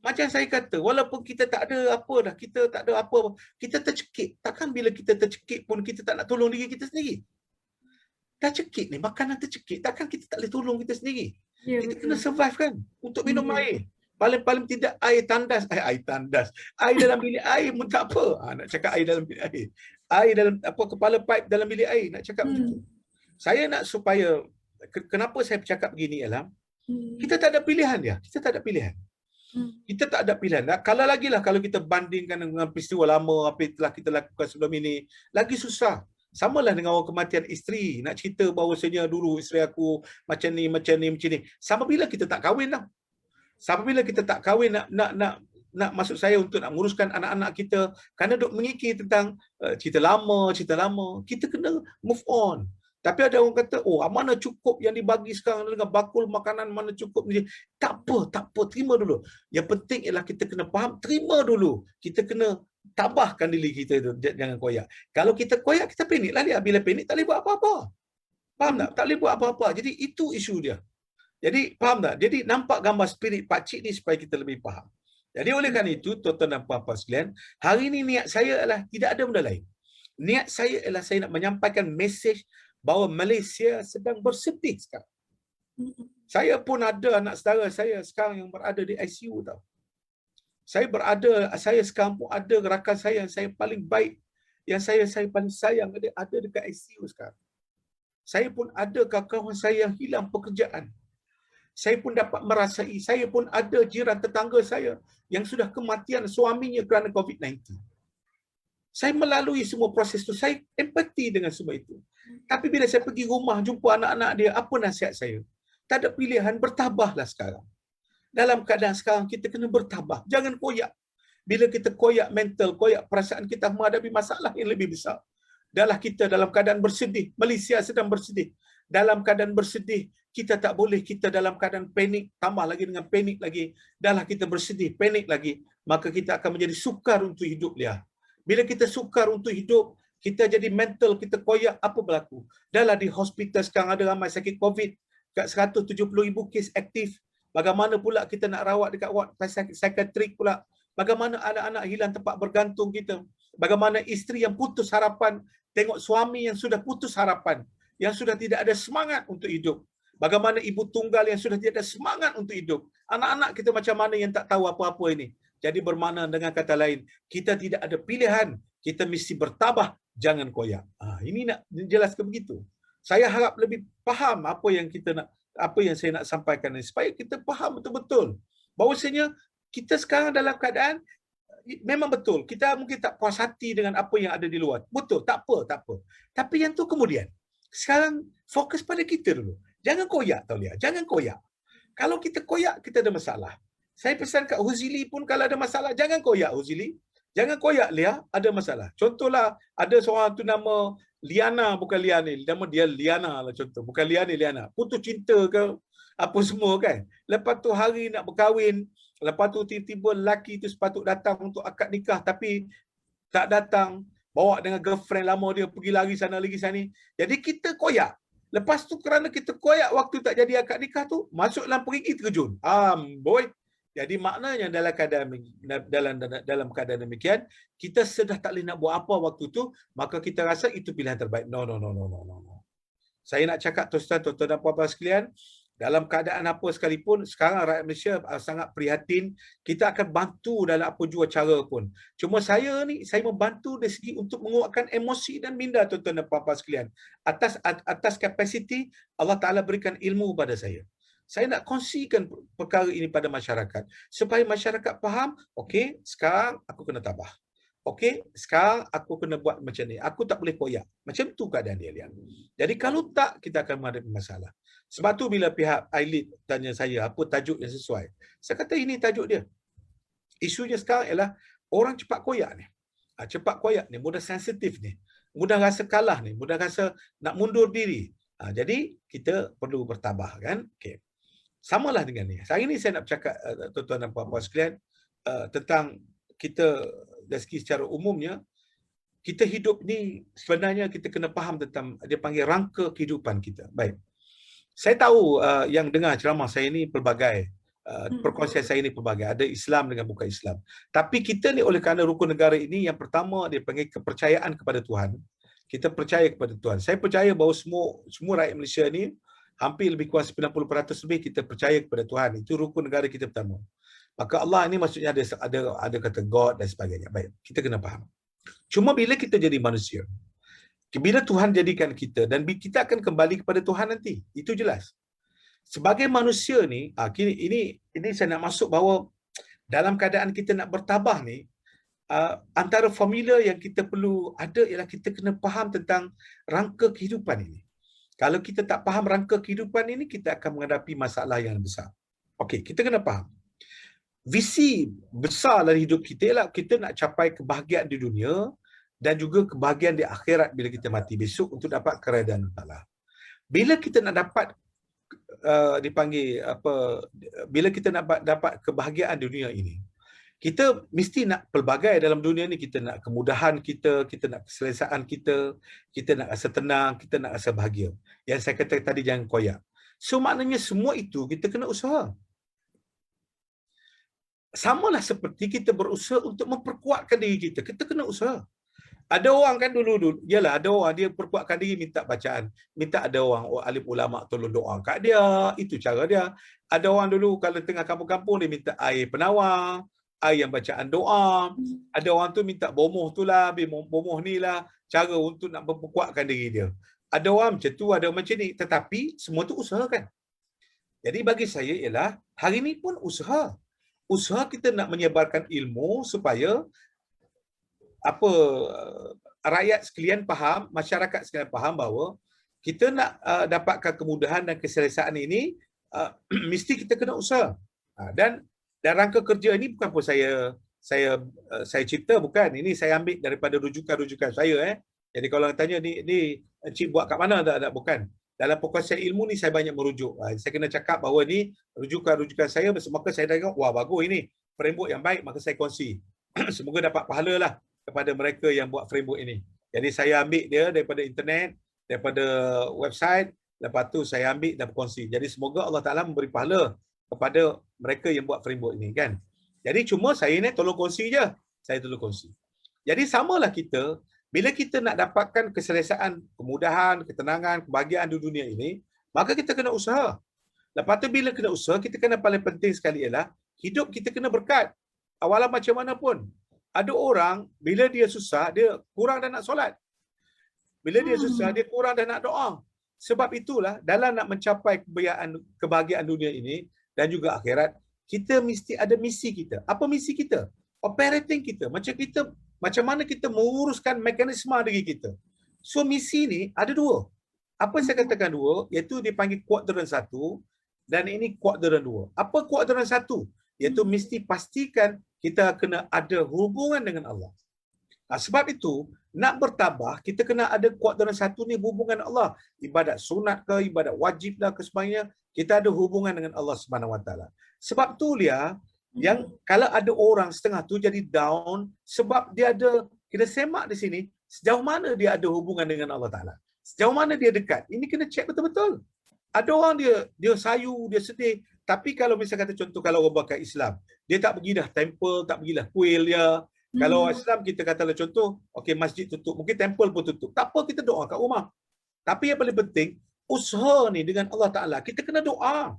Macam saya kata, walaupun kita tak ada apa dah, kita tak ada apa, kita tercekik. Takkan bila kita tercekik pun kita tak nak tolong diri kita sendiri. Dah cekik ni, makanan tercekik, takkan kita tak boleh tolong kita sendiri. Ya, kita kena survive kan, untuk minum air. Paling tidak air tandas. Air dalam bilik air pun tak apa. Nak cakap air dalam bilik air. Air dalam kepala pipe dalam bilik air, nak cakap begitu. Saya nak supaya, kenapa saya bercakap begini ialah, kita tak ada pilihan dia. Kita tak ada pilihan. Kita tak ada pilihan. Kalau lagilah kalau kita bandingkan dengan peristiwa lama apa yang telah kita lakukan sebelum ini, lagi susah. Samalah dengan orang kematian isteri. Nak cerita bahawasanya dulu isteri aku macam ni. Sampai bila kita tak kahwin dah. Sampai bila kita tak kahwin nak maksud saya untuk nak menguruskan anak-anak kita, kerana duk mengikir tentang cerita lama. Kita kena move on. Tapi ada orang kata, mana cukup yang dibagi sekarang dengan bakul makanan, mana cukup ni. Tak apa, terima dulu. Yang penting ialah kita kena faham, terima dulu. Kita kena tabahkan diri kita itu, jangan koyak. Kalau kita koyak, kita paniklah dia. Bila panik, tak boleh buat apa-apa. Faham tak? Tak boleh buat apa-apa. Jadi itu isu dia. Jadi faham tak? Jadi nampak gambar spirit pakcik ni supaya kita lebih faham. Jadi oleh kerana itu, tuan-tuan dan puan-puan sekalian, hari ini niat saya adalah tidak ada benda lain. Niat saya adalah saya nak menyampaikan mesej bahawa Malaysia sedang bersedih sekarang. Saya pun ada anak saudara saya sekarang yang berada di ICU tau. Saya sekarang pun ada rakan saya yang saya paling baik, yang saya paling sayang ada dekat ICU sekarang. Saya pun ada kawan-kawan saya yang hilang pekerjaan. Saya pun dapat merasai, saya pun ada jiran tetangga saya yang sudah kematian suaminya kerana COVID-19. Saya melalui semua proses itu, saya empati dengan semua itu. Tapi bila saya pergi rumah, jumpa anak-anak dia, apa nasihat saya? Tak ada pilihan, bertabahlah sekarang. Dalam keadaan sekarang, kita kena bertabah. Jangan koyak. Bila kita koyak mental, koyak perasaan kita menghadapi masalah yang lebih besar. Dahlah kita dalam keadaan bersedih. Malaysia sedang bersedih. Dalam keadaan bersedih, kita tak boleh kita dalam keadaan panik, tambah lagi dengan panik lagi. Dahlah kita bersedih, panik lagi, maka kita akan menjadi sukar untuk hidup dia. Bila kita sukar untuk hidup, kita jadi mental, kita koyak, apa berlaku? Dahlah di hospital sekarang ada ramai sakit COVID, kat 170,000 kes aktif. Bagaimana pula kita nak rawat dekat ward psikiatrik pula? Bagaimana anak-anak hilang tempat bergantung kita? Bagaimana isteri yang putus harapan tengok suami yang sudah putus harapan, yang sudah tidak ada semangat untuk hidup. Bagaimana ibu tunggal yang sudah tidak ada semangat untuk hidup. Anak-anak kita macam mana yang tak tahu apa-apa ini. Jadi bermakna dengan kata lain, kita tidak ada pilihan. Kita mesti bertabah, jangan koyak. Ini nak jelaskan begitu. Saya harap lebih faham apa yang kita nak, apa yang saya nak sampaikan ini, supaya kita faham betul-betul bahawasanya kita sekarang dalam keadaan memang betul, kita mungkin tak puas hati dengan apa yang ada di luar. Betul, tak apa. Tapi yang tu kemudian. Sekarang fokus pada kita dulu. Jangan koyak, tau Lia. Jangan koyak. Kalau kita koyak, kita ada masalah. Saya pesan kat Huzili pun kalau ada masalah, jangan koyak Huzili. Jangan koyak Lia, ada masalah. Contohlah, ada seorang tu nama Liana, bukan Liani. Nama dia Liana lah contoh. Bukan Liani, Liana. Putus cinta ke apa semua kan. Lepas tu hari nak berkahwin, lepas tu tiba-tiba lelaki tu sepatut datang untuk akad nikah tapi tak datang, bawa dengan girlfriend lama dia pergi lari sana lagi sini. Jadi kita koyak. Lepas tu kerana kita koyak waktu tak jadi akad nikah tu, masuk dalam perigi terjun. Boy. Jadi maknanya dalam keadaan demikian, kita sudah tak boleh nak buat apa waktu tu, maka kita rasa itu pilihan terbaik. No. Saya nak cakap tuan-tuan, tuan-tuan dan puan-puan sekalian, dalam keadaan apa sekalipun, sekarang rakyat Malaysia sangat prihatin. Kita akan bantu dalam apa jua cara pun. Cuma saya membantu dari segi untuk menguatkan emosi dan minda tuan-tuan dan puan-puan sekalian. Atas kapasiti Allah Ta'ala berikan ilmu pada saya. Saya nak kongsikan perkara ini pada masyarakat. Supaya masyarakat faham, okey, sekarang aku kena tabah. Okey, sekarang aku kena buat macam ni. Aku tak boleh koyak. Macam tu keadaan dia, Lian. Jadi kalau tak, kita akan menghadapi masalah. Sebab tu bila pihak ILIT tanya saya apa tajuk yang sesuai, saya kata ini tajuk dia. Isunya sekarang ialah orang cepat koyak ni. Cepat koyak ni, mudah sensitif ni. Mudah rasa kalah ni, mudah rasa nak mundur diri. Jadi kita perlu bertabah kan. Okey. Samalah dengan ni. Hari ni saya nak bercakap tuan-tuan dan puan-puan sekalian tentang kita dari segi secara umumnya, kita hidup ni sebenarnya kita kena faham tentang dia panggil rangka kehidupan kita. Baik. Saya tahu yang dengar ceramah saya ni pelbagai, perkongsian saya ni pelbagai. Ada Islam dengan bukan Islam. Tapi kita ni oleh kerana rukun negara ini, yang pertama dia panggil kepercayaan kepada Tuhan. Kita percaya kepada Tuhan. Saya percaya bahawa semua rakyat Malaysia ni, hampir lebih kurang 90% lebih kita percaya kepada Tuhan. Itu rukun negara kita pertama. Maka Allah ni maksudnya ada kata God dan sebagainya. Baik, kita kena faham. Cuma bila kita jadi manusia, bila Tuhan jadikan kita dan kita akan kembali kepada Tuhan nanti. Itu jelas. Sebagai manusia ni, ini saya nak masuk bahawa dalam keadaan kita nak bertabah ni, antara formula yang kita perlu ada ialah kita kena faham tentang rangka kehidupan ini. Kalau kita tak faham rangka kehidupan ini, kita akan menghadapi masalah yang besar. Okey, kita kena faham. Visi besar dalam hidup kita ialah kita nak capai kebahagiaan di dunia dan juga kebahagiaan di akhirat bila kita mati besok untuk dapat keredaan Allah. Bila kita nak dapat bila kita nak dapat kebahagiaan di dunia ini, kita mesti nak pelbagai dalam dunia ni. Kita nak kemudahan kita nak keselesaan kita nak rasa tenang, kita nak rasa bahagia. Yang saya kata tadi, jangan koyak. So maknanya semua itu kita kena usaha. Samalah seperti kita berusaha untuk memperkuatkan diri kita. Kita kena usaha. Ada orang kan dulu, yalah ada orang dia perkuatkan diri minta bacaan. Minta ada orang alim ulama tolong doa kat dia. Itu cara dia. Ada orang dulu kalau tengah kampung-kampung dia minta air penawar, air yang bacaan doa. Ada orang tu minta bomoh tu lah, bomoh ni lah. Cara untuk nak memperkuatkan diri dia. Ada orang macam tu, ada macam ni. Tetapi semua tu usaha kan. Jadi bagi saya ialah hari ni pun usaha. Usaha kita nak menyebarkan ilmu supaya rakyat sekalian faham, masyarakat sekalian faham bahawa kita nak dapatkan kemudahan dan keselesaan ini, mesti kita kena usaha. Dan rangka kerja ini bukan pun saya cipta, bukan. Ini saya ambil daripada rujukan-rujukan saya. Jadi kalau orang tanya ni Encik buat kat mana, tak, bukan. Dalam perkongsian ilmu ni saya banyak merujuk. Saya kena cakap bahawa ni rujukan-rujukan saya, maka saya tengok, wah bagus ini, framework yang baik, maka saya kongsi. Semoga dapat pahala lah kepada mereka yang buat framework ini. Jadi saya ambil dia daripada internet, daripada website, lepas tu saya ambil dan berkongsi. Jadi semoga Allah Ta'ala memberi pahala kepada mereka yang buat framework ini kan. Jadi cuma saya ni tolong kongsi je. Saya tolong kongsi. Jadi samalah kita Bila kita nak dapatkan keselesaan, kemudahan, ketenangan, kebahagiaan di dunia ini, maka kita kena usaha. Lepas tu bila kena usaha, kita kena paling penting sekali ialah hidup kita kena berkat. Awalan macam mana pun. Ada orang bila dia susah, dia kurang dah nak solat. Bila dia susah, dia kurang dah nak doa. Sebab itulah dalam nak mencapai kebahagiaan dunia ini dan juga akhirat, kita mesti ada misi kita. Apa misi kita? Operating kita. Macam mana kita menguruskan mekanisme diri kita. So misi ni ada dua. Apa saya katakan dua? Iaitu dipanggil kuadran 1 dan ini kuadran 2. Apa kuadran 1? Iaitu mesti pastikan kita kena ada hubungan dengan Allah. Sebab itu, nak bertabah, kita kena ada kuadran 1 ni hubungan Allah. Ibadat sunat ke, ibadat wajib lah ke sebagainya, kita ada hubungan dengan Allah Subhanahu Wa Taala. Sebab tu Lia, yang kalau ada orang setengah tu jadi down sebab dia ada, kita semak di sini, sejauh mana dia ada hubungan dengan Allah Ta'ala. Sejauh mana dia dekat. Ini kena cek betul-betul. Ada orang dia sayu, dia sedih. Tapi kalau misalnya kata contoh, kalau orang bakal Islam, dia tak pergi dah temple, tak pergi dah kuil dia. Kalau Islam kita katalah contoh, okey masjid tutup, mungkin temple pun tutup. Tak apa, kita doa kat rumah. Tapi yang paling penting, usaha ni dengan Allah Ta'ala, kita kena doa.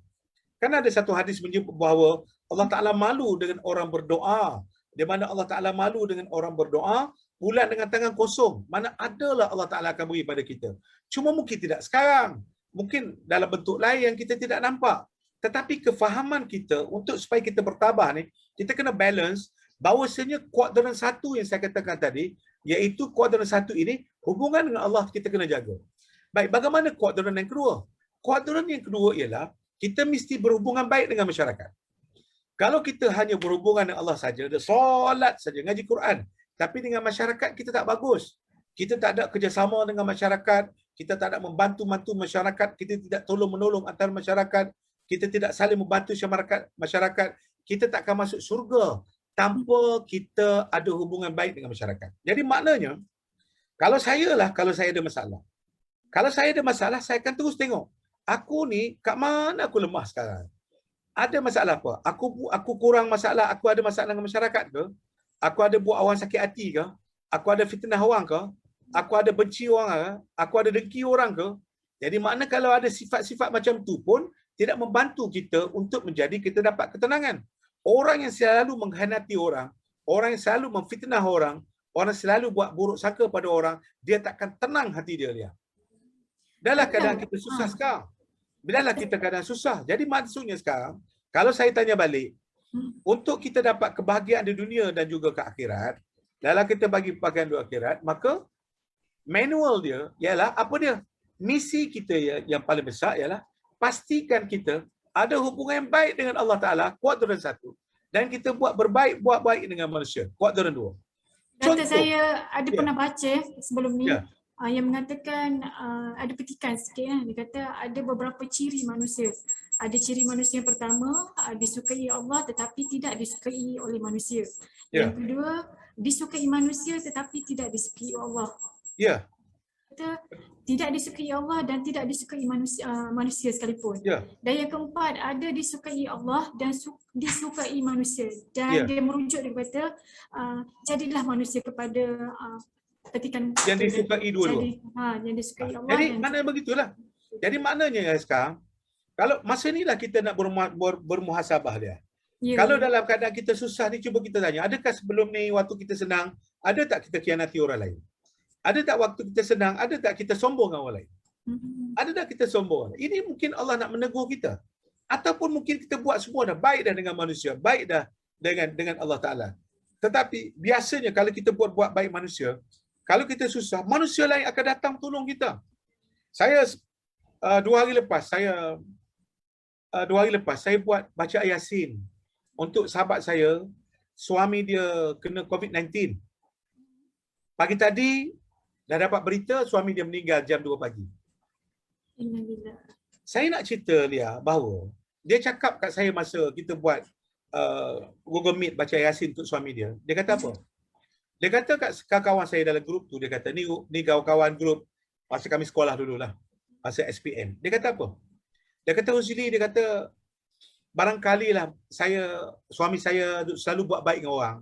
Kan ada satu hadis menyebut bahawa Allah Ta'ala malu dengan orang berdoa. Di mana Allah Ta'ala malu dengan orang berdoa, pulang dengan tangan kosong. Mana adalah Allah Ta'ala akan beri pada kita. Cuma mungkin tidak sekarang. Mungkin dalam bentuk lain yang kita tidak nampak. Tetapi kefahaman kita untuk supaya kita bertabah ni, kita kena balance bahawasanya kuadran 1 yang saya katakan tadi, iaitu kuadran 1 ini, hubungan dengan Allah kita kena jaga. Baik, bagaimana kuadran yang kedua? Kuadran yang kedua ialah, kita mesti berhubungan baik dengan masyarakat. Kalau kita hanya berhubungan dengan Allah saja, dia solat saja, ngaji Quran, tapi dengan masyarakat kita tak bagus. Kita tak ada kerjasama dengan masyarakat, kita tak ada membantu masyarakat, kita tidak tolong-menolong antara masyarakat, kita tidak saling membantu masyarakat, kita tak akan masuk syurga tanpa kita ada hubungan baik dengan masyarakat. Jadi maknanya, kalau saya ada masalah. Kalau saya ada masalah, saya akan terus tengok. Aku ni, kat mana aku lemah sekarang? Ada masalah apa? Aku kurang masalah, aku ada masalah dengan masyarakat ke? Aku ada buat orang sakit hati ke? Aku ada fitnah orang ke? Aku ada benci orang ke? Aku ada dengki orang ke? Jadi makna kalau ada sifat-sifat macam tu pun tidak membantu kita untuk menjadi kita dapat ketenangan. Orang yang selalu mengkhianati orang yang selalu memfitnah orang yang selalu buat buruk sangka pada orang, dia takkan tenang hati dia. Dahlah keadaan kita susah sekarang. Bilalah kita keadaan susah. Jadi maksudnya sekarang, kalau saya tanya balik, untuk kita dapat kebahagiaan di dunia dan juga ke akhirat, dalam kita bagi kebahagiaan di akhirat, maka manual dia ialah apa dia? Misi kita yang paling besar ialah pastikan kita ada hubungan yang baik dengan Allah Ta'ala, kuadran 1. Dan kita buat baik dengan manusia, kuadran 2. Data saya ada pernah baca sebelum ni, yang mengatakan, ada petikan sikit kan, dia kata ada beberapa ciri manusia. Ada ciri manusia yang pertama, disukai Allah tetapi tidak disukai oleh manusia. Yang kedua, disukai manusia tetapi tidak disukai Allah. Kata, tidak disukai Allah dan tidak disukai manusia sekalipun. Dan yang keempat, ada disukai Allah dan disukai manusia. Dan dia merujuk, dia kata, jadilah manusia kepada petikan yang disukai dua-dua. Yang disukai Allah. Jadi maknanya begitulah. Jadi maknanya sekarang, kalau masa inilah kita nak bermuhasabah dia. Kalau dalam keadaan kita susah ni, cuba kita tanya, adakah sebelum ni waktu kita senang, ada tak kita khianati orang lain? Ada tak waktu kita senang, ada tak kita sombong dengan orang lain? Ada tak kita sombong? Ini mungkin Allah nak menegur kita. Ataupun mungkin kita buat semua dah baik dah dengan manusia, baik dah dengan Allah Ta'ala. Tetapi biasanya kalau kita buat baik manusia, kalau kita susah, manusia lain akan datang tolong kita. Saya 2 hari lepas, saya buat baca Yasin untuk sahabat saya, suami dia kena COVID-19. Pagi tadi, dah dapat berita suami dia meninggal jam 2 pagi. Saya nak cerita dia bahawa dia cakap kat saya masa kita buat Google Meet baca Yasin untuk suami dia. Dia kata apa? Dia kata kat kawan saya dalam grup tu, dia kata ni kawan-kawan grup masa kami sekolah dululah, masa SPM. Dia kata apa? Dia kata Ruzili, dia kata barangkali lah suami saya selalu buat baik dengan orang.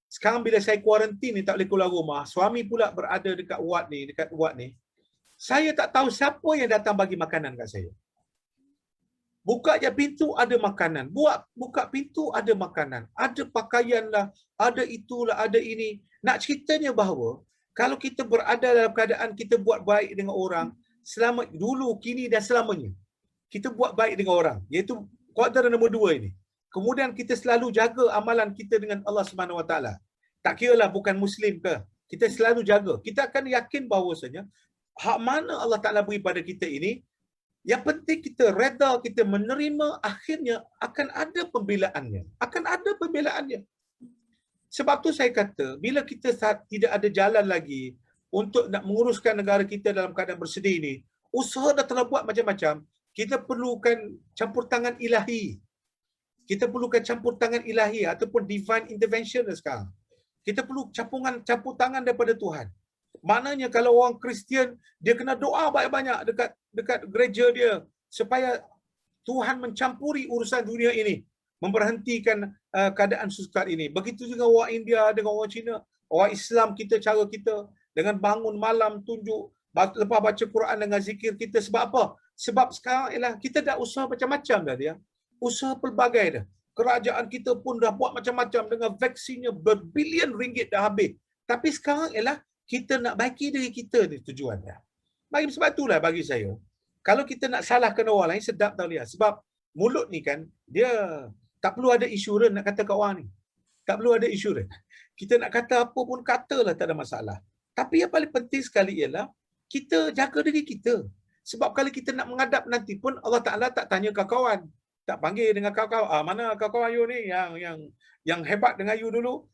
Sekarang bila saya kuarantin ni tak boleh keluar rumah, suami pula berada dekat ward ni. Saya tak tahu siapa yang datang bagi makanan kat saya. Buka je pintu ada makanan. Buka pintu ada makanan. Ada pakaian lah, ada itulah, ada ini. Nak ceritanya bahawa kalau kita berada dalam keadaan kita buat baik dengan orang, selama dulu, kini dan selamanya, kita buat baik dengan orang, iaitu kuadran nombor 2 ini. Kemudian kita selalu jaga amalan kita dengan Allah Subhanahu Wa Taala. Tak kiralah bukan Muslim ke, kita selalu jaga. Kita akan yakin bahawasanya hak mana Allah Taala beri pada kita ini, yang penting kita reda, kita menerima, akhirnya akan ada pembelaannya. Akan ada pembelaannya. Sebab tu saya kata, bila kita tidak ada jalan lagi untuk nak menguruskan negara kita dalam keadaan bersedih ini, usaha dah telah buat macam-macam, kita perlukan campur tangan ilahi. Kita perlukan campur tangan ilahi ataupun divine intervention sekarang. Kita perlu campur tangan daripada Tuhan. Maknanya kalau orang Kristian, dia kena doa banyak-banyak dekat gereja dia supaya Tuhan mencampuri urusan dunia ini, memberhentikan keadaan sukat ini. Begitu juga orang India dengan orang Cina, orang Islam kita, cara kita dengan bangun malam tunjuk, lepas baca Quran dengan zikir kita. Sebab apa? Sebab sekarang ialah kita dah usaha macam-macam dah dia. Usaha pelbagai dah. Kerajaan kita pun dah buat macam-macam dengan vaksinnya berbilion ringgit dah habis. Tapi sekarang ialah kita nak baiki diri kita ni tujuan dia. Sebab itulah bagi saya, kalau kita nak salahkan orang lain, sedap tau lihat. Sebab mulut ni kan, dia tak perlu ada insurans nak kata kat orang ni. Tak perlu ada insurans. Kita nak kata apa pun katalah, tak ada masalah. Tapi yang paling penting sekali ialah kita jaga diri kita. Sebab kalau kita nak menghadap nanti pun Allah Ta'ala tak tanya kawan-kawan. Tak panggil dengan kawan-kawan. Mana kawan-kawan you ni yang hebat dengan you dulu?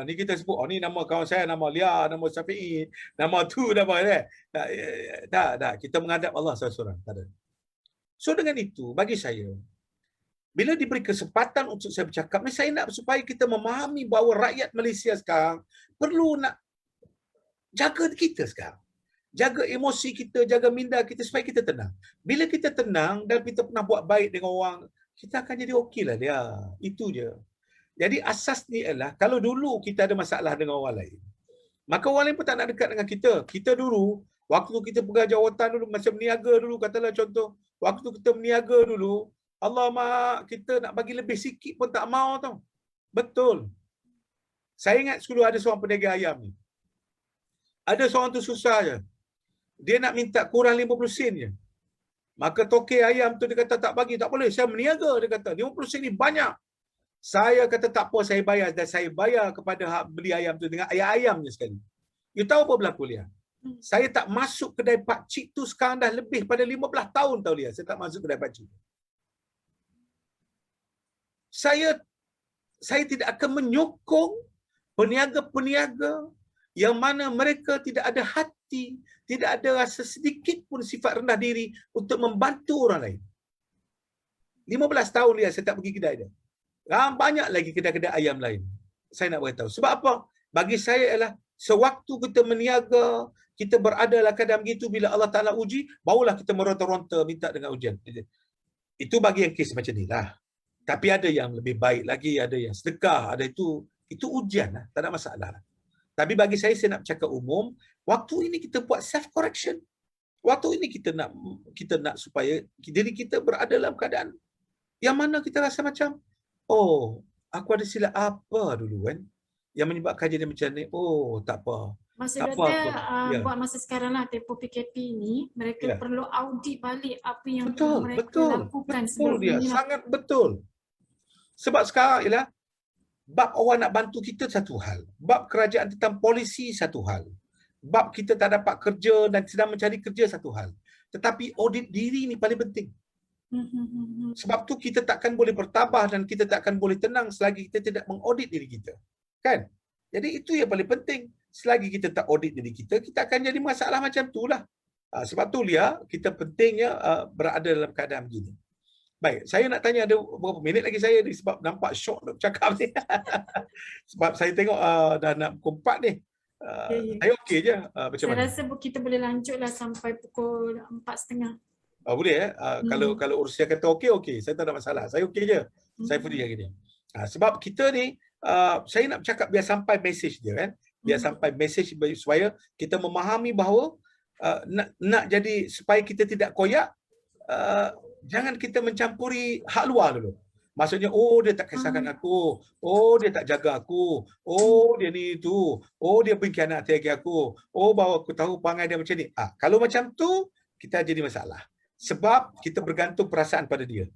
Ni kita sebut, ni nama kawan saya, nama Lia, nama Syafi'i, nama tu, nama dia. Tak. Kita menghadap Allah seorang-seorang. Tak ada. So dengan itu, bagi saya, bila diberi kesempatan untuk saya bercakap ni, saya nak supaya kita memahami bahawa rakyat Malaysia sekarang perlu nak jaga kita sekarang. Jaga emosi kita, jaga minda kita supaya kita tenang. Bila kita tenang dan kita pernah buat baik dengan orang, kita akan jadi okey lah dia. Itu je. Jadi asas ni adalah, kalau dulu kita ada masalah dengan orang lain, maka orang lain pun tak nak dekat dengan kita. Kita dulu, waktu kita pegang jawatan dulu, macam meniaga dulu, katalah contoh, waktu kita meniaga dulu, Allah mak, kita nak bagi lebih sikit pun tak mau tau. Betul. Saya ingat dulu ada seorang peniaga ayam ni. Ada seorang tu susah je. Dia nak minta kurang 50 sen je. Maka tokek ayam tu dia kata tak bagi, tak boleh. Saya meniaga, dia kata 50 sen ni banyak. Saya kata tak apa, saya bayar. Dan saya bayar kepada hak beli ayam tu dengan ayam-ayamnya sekali. You tahu apa berlaku Lia? Saya tak masuk kedai pakcik tu sekarang dah lebih pada 15 tahun tau Lia. Saya tak masuk kedai pakcik. Saya tidak akan menyokong peniaga-peniaga yang mana mereka tidak ada hati, tidak ada rasa sedikit pun sifat rendah diri untuk membantu orang lain. 15 tahun Lia saya tak pergi kedai dia. Banyak lagi kedai-kedai ayam lain. Saya nak beritahu. Sebab apa? Bagi saya ialah sewaktu kita meniaga, kita berada dalam keadaan begitu, bila Allah Ta'ala uji, barulah kita meronta-ronta minta dengan ujian. Itu bagi yang kes macam ni lah. Tapi ada yang lebih baik lagi, ada yang sedekah, ada itu ujian lah. Tak ada masalah. Tapi bagi saya nak bercakap umum, waktu ini kita buat self-correction. Waktu ini kita nak supaya diri kita berada dalam keadaan yang mana kita rasa macam, oh, aku ada silap apa dulu kan, yang menyebabkan jadi macam ni. Oh, tak apa. Masa tak doktor apa. buat masa sekarang lah, tempoh PKP ni, mereka perlu audit balik apa yang mereka betul, lakukan betul sebelum dia. ni lah. Sangat betul. Sebab sekarang ialah bab orang nak bantu kita satu hal. Bab kerajaan tentang polisi satu hal. Bab kita tak dapat kerja dan sedang mencari kerja satu hal. Tetapi audit diri ni paling penting. Sebab tu kita takkan boleh bertabah dan kita takkan boleh tenang selagi kita tidak mengaudit diri kita. Kan? Jadi itu yang paling penting. Selagi kita tak audit diri kita, kita akan jadi masalah macam tu lah. Sebab tu Lia, kita pentingnya berada dalam keadaan begini. Baik, saya nak tanya ada berapa minit lagi saya ni sebab nampak syok nak bercakap ni. Sebab saya tengok dah nak pukul 4 ni. Saya okey je. Macam saya mana? rasa kita boleh lanjutlah sampai pukul 4.30. Boleh Kalau Ursia kata okey, saya tak ada masalah. Saya okey je. Saya free hari ni. Sebab kita ni saya nak bercakap biar sampai mesej dia kan. Biar sampai mesej supaya kita memahami bahawa nak jadi supaya kita tidak koyak, jangan kita mencampuri hak luar dulu. Maksudnya, oh dia tak kisahkan aku, oh dia tak jaga aku, oh dia ni tu, oh dia pengkhianat hati aku, oh bawa aku tahu perangai dia macam ni. Kalau macam tu, kita jadi masalah. Sebab kita bergantung perasaan pada dia.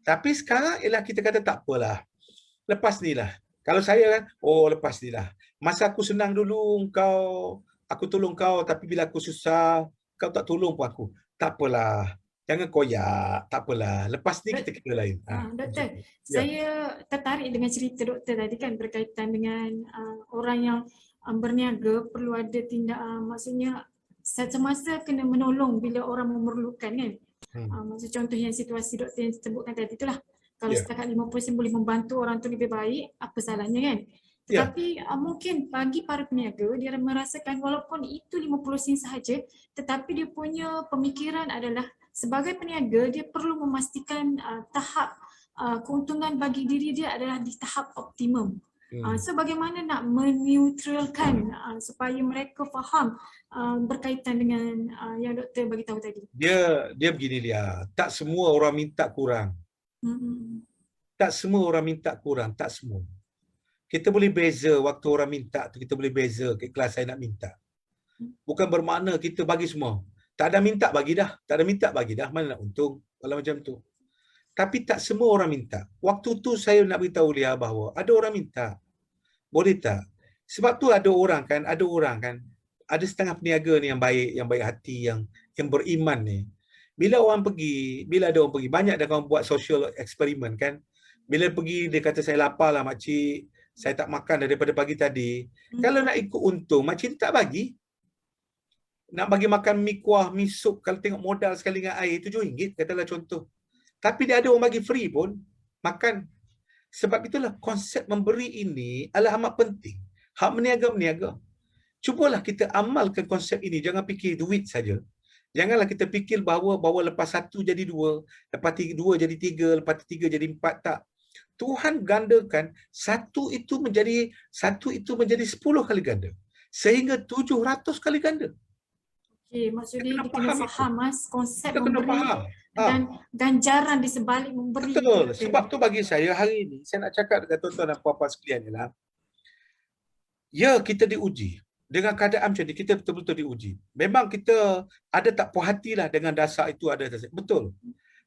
Tapi sekarang ialah kita kata tak apalah. Lepas ni lah. Kalau saya kan, oh lepas ni lah. Masa aku senang dulu, aku tolong kau, tapi bila aku susah, kau tak tolong pun aku. Tak apalah. Jangan koyak, tak apalah. Lepas ni kita kena lain. Doktor, saya tertarik dengan cerita doktor tadi kan berkaitan dengan orang yang berniaga perlu ada tindak, maksudnya semasa kena menolong bila orang memerlukan kan. Maksud contoh yang situasi doktor yang sebutkan tadi itulah. Kalau setakat 50% boleh membantu orang tu lebih baik, apa salahnya kan? Tetapi mungkin bagi para peniaga, dia merasakan walaupun itu 50% sahaja, tetapi dia punya pemikiran adalah sebagai peniaga, dia perlu memastikan tahap keuntungan bagi diri dia adalah di tahap optimum. So bagaimana nak meneutralkan supaya mereka faham berkaitan dengan yang doktor bagi tahu tadi? Dia begini dia, tak semua orang minta kurang. Tak semua orang minta kurang, tak semua. Kita boleh beza waktu orang minta tu, kita boleh beza kelas saya nak minta. Bukan bermakna kita bagi semua. Tak ada minta bagi dah, tak ada minta bagi dah, mana nak untung kalau macam tu. Tapi tak semua orang minta. Waktu tu saya nak beritahu Lia bahawa ada orang minta. Boleh tak? Sebab tu ada orang kan, ada setengah peniaga ni yang baik hati, yang beriman ni. Bila ada orang pergi, banyak dah kawan buat social eksperimen kan. Bila pergi, dia kata saya lapar lah makcik, saya tak makan daripada pagi tadi. Kalau nak ikut untung, makcik tak bagi. Nak bagi makan mi kuah, mi sup, kalau tengok modal sekali dengan air, RM7, katalah contoh. Tapi dia ada orang bagi free pun, makan. Sebab itulah konsep memberi ini adalah amat penting. Hak meniaga-meniaga. Cubalah kita amalkan konsep ini, jangan fikir duit saja. Janganlah kita fikir bahawa lepas 1 jadi 2, lepas 2 jadi 3, lepas 3 jadi 4, tak. Tuhan gandakan 1 itu menjadi 10 kali ganda. Sehingga 700 kali ganda. Okey, maksudnya dia kena faham konsep kita kena memberi faham. dan ganjaran di sebalik memberi. Betul. Sebab tu bagi saya hari ini, saya nak cakap dengan tuan-tuan dan puan-puan sekalian ialah, ya kita diuji. Dengan keadaan macam ni, kita betul-betul diuji. Memang kita ada tak puas hatilah dengan dasar itu ada. Betul.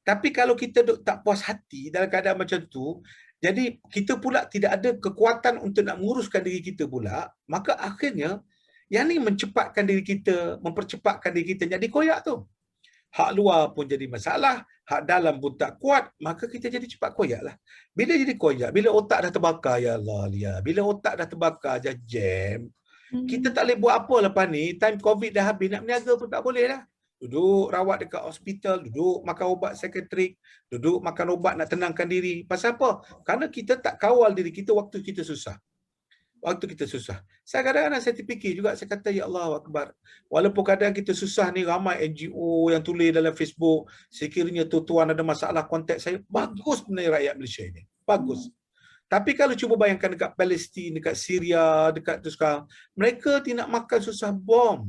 Tapi kalau kita tak puas hati dalam keadaan macam tu, jadi kita pula tidak ada kekuatan untuk nak menguruskan diri kita pula, maka akhirnya yang ni mempercepatkan diri kita jadi koyak tu. Hak luar pun jadi masalah, hak dalam pun tak kuat, maka kita jadi cepat koyak lah. Bila jadi koyak, bila otak dah terbakar, ya Allah, Lia. Bila otak dah terbakar, dah jam, kita tak boleh buat apa lepas ni, time COVID dah habis, nak berniaga pun tak boleh dah. Duduk rawat dekat hospital, duduk makan ubat psikiatrik, duduk makan ubat nak tenangkan diri. Pasal apa? Kerana kita tak kawal diri kita waktu kita susah. Saya kadang-kadang saya terfikir juga, saya kata, ya Allah Akbar. Walaupun kadang kita susah ni, ramai NGO yang tulis dalam Facebook, sekiranya tuan ada masalah, kontak saya. Bagus sebenarnya rakyat Malaysia ini. Bagus. Tapi kalau cuba bayangkan dekat Palestin, dekat Syria, dekat tu sekarang, mereka tidak makan susah bom.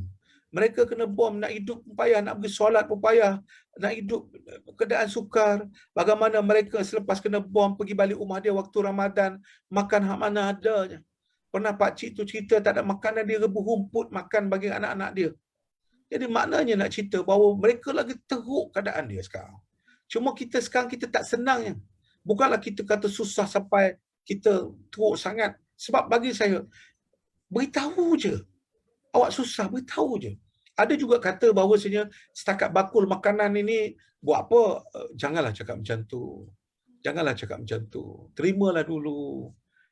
Mereka kena bom, nak hidup pun payah, nak pergi solat pun payah, nak hidup keadaan sukar. Bagaimana mereka selepas kena bom, pergi balik rumah dia waktu Ramadan, makan hak mana adanya. Pernah pakcik tu cerita tak ada makanan, dia rebus rumput makan bagi anak-anak dia. Jadi maknanya nak cerita bahawa mereka lagi teruk keadaan dia sekarang. Cuma kita sekarang kita tak senang ya. Bukanlah kita kata susah sampai kita teruk sangat. Sebab bagi saya, beritahu je. Awak susah, beritahu je. Ada juga kata bahawasanya setakat bakul makanan ini, buat apa? Janganlah cakap macam tu. Terimalah dulu.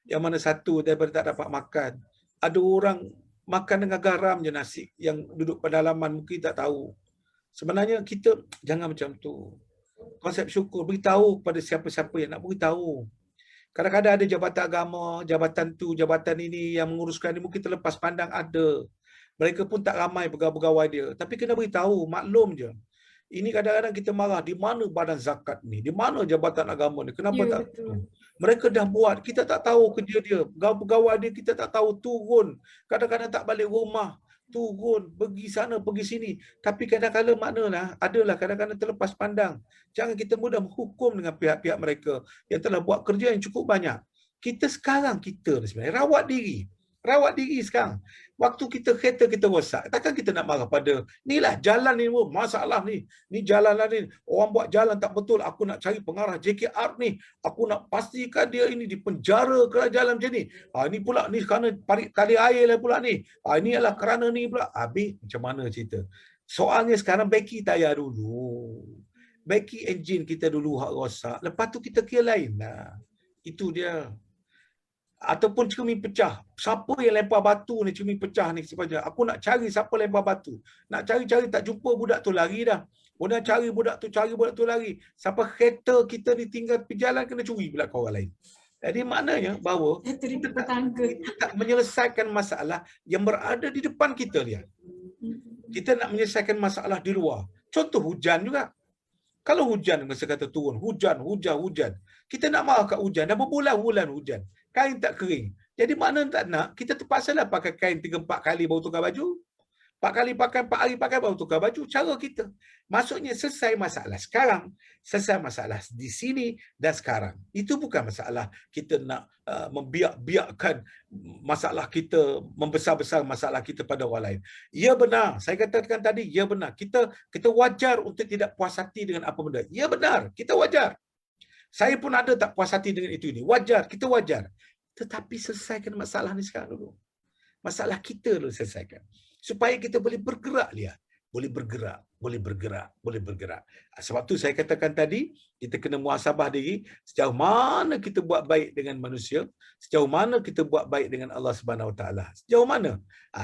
Yang mana satu daripada tak dapat makan. Ada orang makan dengan garam je nasi, yang duduk pedalaman mungkin tak tahu. Sebenarnya kita jangan macam tu. Konsep syukur, beritahu kepada siapa-siapa yang nak beritahu. Kadang-kadang ada jabatan agama, jabatan tu, jabatan ini yang menguruskan ini mungkin terlepas pandang ada. Mereka pun tak ramai pegawai-pegawai dia. Tapi kena beritahu, maklum je. Ini kadang-kadang kita marah, di mana badan zakat ni? Di mana jabatan agama ni? Kenapa Ya, tak betul. turun? Mereka dah buat, kita tak tahu kerja dia. Pegawai dia kita tak tahu, turun. Kadang-kadang tak balik rumah, turun, pergi sana, pergi sini. Tapi kadang-kadang maknalah, adalah kadang-kadang terlepas pandang. Jangan kita mudah menghukum dengan pihak-pihak mereka yang telah buat kerja yang cukup banyak. Kita sekarang, kita ni sebenarnya rawat diri. Rawat diri sekarang. Waktu kita kereta kita rosak, takkan kita nak marah pada, inilah jalan ni, masalah ni. Ni jalan lah ni. Orang buat jalan tak betul. Aku nak cari pengarah JKR ni. Aku nak pastikan dia ini dipenjara kerana jalan macam ni. Ni pula ni kerana kali air lah pula ni. Ini adalah kerana ni pula. Habis macam mana cerita? Soalnya sekarang beki tayar dulu. Beki enjin kita dulu hak rosak. Lepas tu kita kira lain lah. Itu dia. Ataupun cermin pecah. Siapa yang lempar batu ni, cermin pecah ni sepanjang. Aku nak cari siapa lempar batu. Nak cari-cari tak jumpa, budak tu lari dah. Nak cari budak tu lari. Siapa kereta kita ditinggal pergi jalan, kena curi pula ke orang lain. Jadi maknanya bahawa kita tak menyelesaikan masalah yang berada di depan kita lihat. Kita nak menyelesaikan masalah di luar. Contoh hujan juga. Kalau hujan, masa kata turun, hujan. Kita nak marah kat hujan, dah berbulan-bulan hujan. Kain tak kering. Jadi mana tak nak, kita terpaksalah pakai kain 3-4 kali baru tukar baju. 4 kali pakai, 4 hari pakai baru tukar baju. Cara kita. Maksudnya selesai masalah sekarang. Selesai masalah di sini dan sekarang. Itu bukan masalah kita nak membiak-biakkan masalah kita, membesar-besar masalah kita pada orang lain. Ya benar. Saya katakan tadi, ya benar. Kita wajar untuk tidak puas hati dengan apa benda. Ya benar. Kita wajar. Saya pun ada tak puas hati dengan itu ini. Wajar. Kita wajar. Tetapi selesaikan masalah ni sekarang dulu. Masalah kita dulu selesaikan. Supaya kita boleh bergerak, lihat. Boleh bergerak. Sebab tu saya katakan tadi, kita kena muhasabah diri sejauh mana kita buat baik dengan manusia, sejauh mana kita buat baik dengan Allah Subhanahu Wa Taala. Sejauh mana?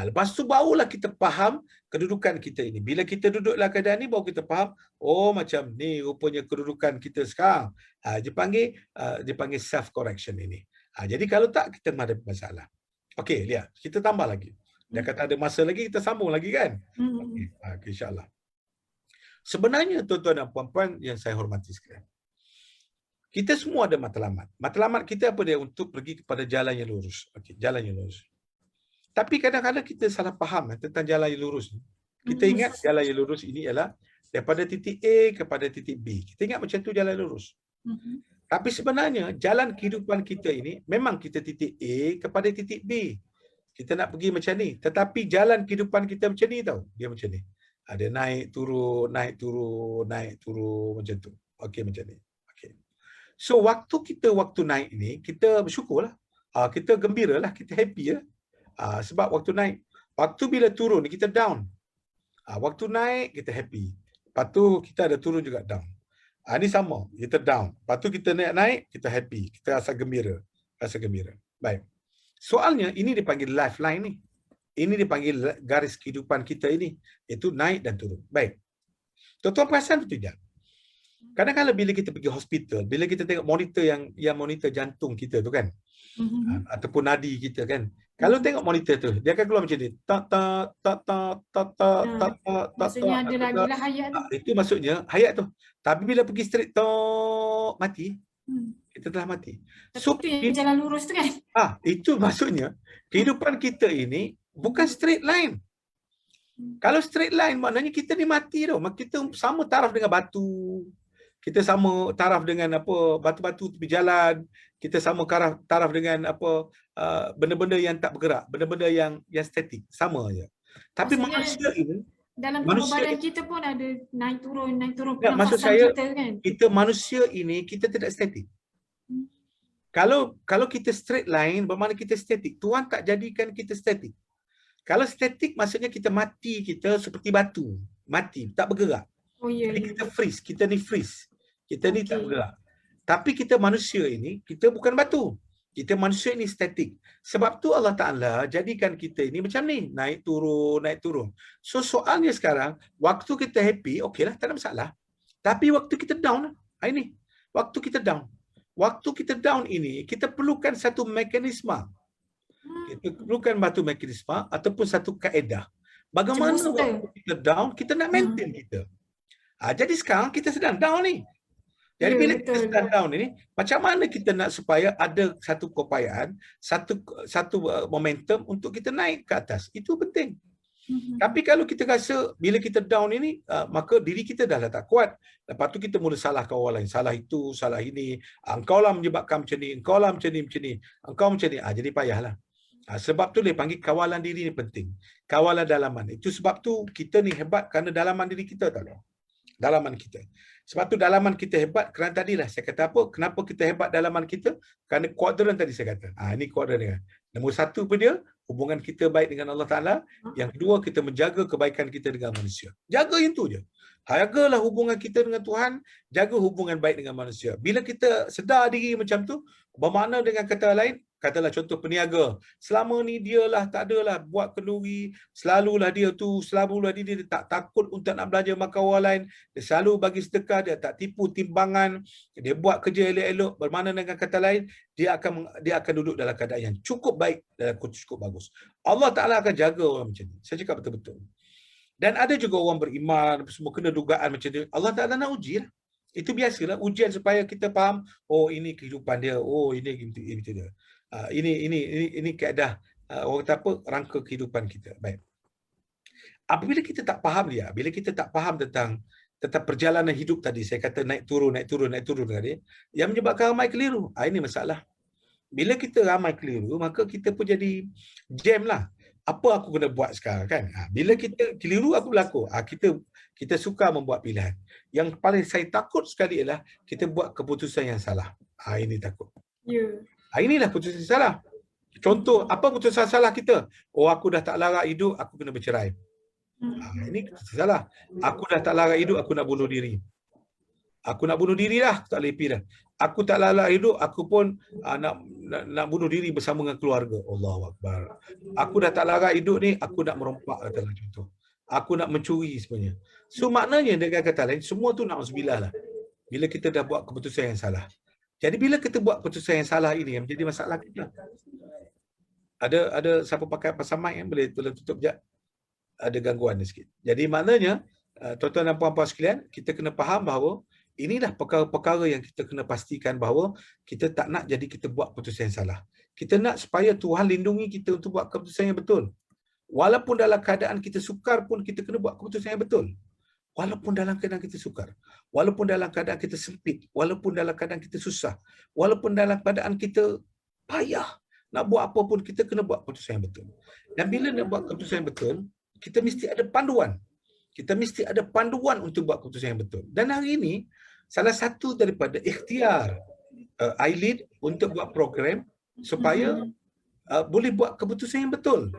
Lepas tu barulah kita faham kedudukan kita ini. Bila kita duduk dalam keadaan ni, baru kita faham, oh macam ni rupanya kedudukan kita sekarang. Dia panggil self correction ini. Jadi kalau tak, kita menghadapi masalah. Okey, lihat. Kita tambah lagi. Dia kata ada masa lagi, kita sambung lagi kan? Okay, insyaAllah. Sebenarnya tuan-tuan dan puan-puan yang saya hormati sekalian, kita semua ada matlamat. Matlamat kita apa dia? Untuk pergi kepada jalan yang lurus. Okey, jalan yang lurus. Tapi kadang-kadang kita salah faham tentang jalan yang lurus. Kita ingat jalan yang lurus ini ialah daripada titik A kepada titik B. Kita ingat macam tu jalan lurus. Tapi sebenarnya jalan kehidupan kita ini memang kita titik A kepada titik B. Kita nak pergi macam ni. Tetapi jalan kehidupan kita macam ni tau. Dia macam ni. Ada naik, turun, macam tu. Okey, macam ni. Okay. So, waktu naik ni, kita bersyukurlah. Kita gembiralah, kita happy lah. Sebab waktu naik. Waktu bila turun ni, kita down. Waktu naik, kita happy. Lepas tu, kita ada turun juga down. Ini sama. Kita down. Lepas tu, kita naik, kita happy. Kita rasa gembira. Baik. Soalnya, ini dipanggil lifeline ni. Ini dipanggil garis kehidupan kita ini. Iaitu naik dan turun. Baik. Tuan-tuan perasan betul tidak? Kadang-kadang bila kita pergi hospital, bila kita tengok monitor yang monitor jantung kita tu kan, ataupun nadi kita kan, kalau tengok monitor tu, dia akan keluar macam ni. Maksudnya ada lagi lah hayat tu. Itu maksudnya hayat tu. Tapi bila pergi straight mati, kita telah mati. So, itu yang jalan lurus tu kan? Itu maksudnya kehidupan kita ini bukan straight line. Kalau straight line maknanya kita ni mati tau. Kita sama taraf dengan batu. Kita sama taraf dengan batu-batu tepi jalan. Kita sama taraf dengan benda-benda yang tak bergerak, benda-benda yang statik, sama aja. Tapi maksudnya, manusia ini dalam tubuh badan kita pun ada naik turun maksud saya kita kan. Kita manusia ini kita tidak statik. Kalau kita straight line bermakna kita statik. Tuhan tak jadikan kita statik. Kalau statik maksudnya kita mati, kita seperti batu, mati, tak bergerak. Jadi kita freeze, kita ni freeze. Kita ni tak bergerak. Tapi kita manusia ini, kita bukan batu. Kita manusia ini statik. Sebab tu Allah Ta'ala jadikan kita ini macam ni. Naik turun. So soalnya sekarang, waktu kita happy, okeylah, tak ada masalah. Tapi waktu kita down, ini. Waktu kita down ini, kita perlukan satu mekanisme. Kita perlukan satu mekanisme ataupun satu kaedah. Bagaimana waktu kita down, kita nak maintain kita. Jadi sekarang kita sedang down ni. Jadi Ya, bila kita betul. sedang down ini, macam mana kita nak supaya ada satu keupayaan, satu momentum untuk kita naik ke atas. Itu penting. Tapi kalau kita rasa bila kita down ini, maka diri kita dah tak kuat. Lepas tu kita mula salahkan orang lain. Salah itu, salah ini. Engkau lah menyebabkan macam ni. Engkau lah macam ni, macam ni. Engkau macam ni. Jadi payahlah. Sebab tu dia panggil kawalan diri ni penting. Kawalan dalaman. Itu sebab tu kita ni hebat kerana dalaman diri kita tahu. Dalaman kita. Sebab tu dalaman kita hebat kerana tadilah saya kata apa? Kenapa kita hebat dalaman kita? Kerana kuadran tadi saya kata. Ini kuadran dia. Nombor satu pun dia, hubungan kita baik dengan Allah Ta'ala. Yang kedua, kita menjaga kebaikan kita dengan manusia. Jaga itu je. Jagalah hubungan kita dengan Tuhan, jaga hubungan baik dengan manusia. Bila kita sedar diri macam tu, bermakna dengan kata lain, katalah contoh peniaga. Selama ni dia lah tak adalah buat kenduri, selalulah dia dia tak takut untuk nak belajar makan orang lain, dia selalu bagi sedekah, dia tak tipu timbangan, dia buat kerja elok-elok. Bermakna dengan kata lain, dia akan duduk dalam keadaan yang cukup baik, dalam cukup bagus. Allah Ta'ala akan jaga orang macam ni. Saya cakap betul-betul. Dan ada juga orang beriman, semua kena dugaan macam ni. Allah Ta'ala nak uji lah. Itu biasalah, ujian supaya kita faham, oh ini kehidupan dia, oh ini gitu dia. Ini keadaan orang kata apa, rangka kehidupan kita. Baik. Apabila kita tak faham dia, bila kita tak faham tentang perjalanan hidup tadi, saya kata naik turun tadi, yang menyebabkan ramai keliru. Ini masalah. Bila kita ramai keliru, maka kita pun jadi jam lah. Apa aku kena buat sekarang kan? Bila kita keliru, apa berlaku? Kita suka membuat pilihan. Yang paling saya takut sekali ialah kita buat keputusan yang salah. Ini takut. Inilah putusan yang salah. Contoh, apa putusan salah kita? Oh, aku dah tak larat hidup, aku kena bercerai. Ini putusan salah. Aku dah tak larat hidup, aku nak bunuh diri. Aku nak bunuh diri lah, tak lepi dah. Aku tak larat hidup, aku pun nak bunuh diri bersama dengan keluarga. Allahu Akbar. Aku dah tak larat hidup ni, aku nak merompak, katalah contoh. Aku nak mencuri sebenarnya. So maknanya dengan kata lain, semua tu na'udzubillah lah. Bila kita dah buat keputusan yang salah. Jadi bila kita buat keputusan yang salah ini, yang menjadi masalah kita. Ada siapa pakai pasal mic yang boleh tolong tutup sekejap? Ada gangguan ni sikit. Jadi maknanya, tuan-tuan dan puan-puan sekalian, kita kena faham bahawa inilah perkara-perkara yang kita kena pastikan bahawa kita tak nak jadi kita buat keputusan yang salah. Kita nak supaya Tuhan lindungi kita untuk buat keputusan yang betul. Walaupun dalam keadaan kita sukar pun kita kena buat keputusan yang betul. Walaupun dalam keadaan kita sukar, walaupun dalam keadaan kita sempit, walaupun dalam keadaan kita susah, walaupun dalam keadaan kita payah, nak buat apa pun kita kena buat keputusan yang betul. Dan bila nak buat keputusan yang betul, kita mesti ada panduan. Kita mesti ada panduan untuk buat keputusan yang betul. Dan hari ini, salah satu daripada ikhtiar iLead untuk buat program supaya boleh buat keputusan yang betul.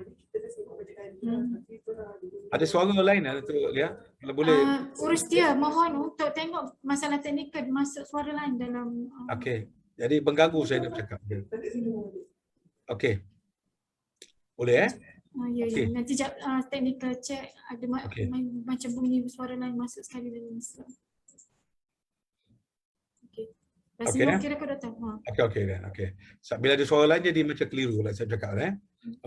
Ada suara lain tu ya. Kalau boleh. Urus dia, mohon untuk tengok masalah teknikal masuk suara lain dalam. Okey. Jadi mengganggu saya nak bercakap. Okey. Boleh Ya, okay. Nanti technical check ada macam bunyi suara lain masuk sekali dalam Islam. Okey. Rasanya okey dah kau datang. Okey. Bila ada suara lain jadi macam keliru lah saya cakap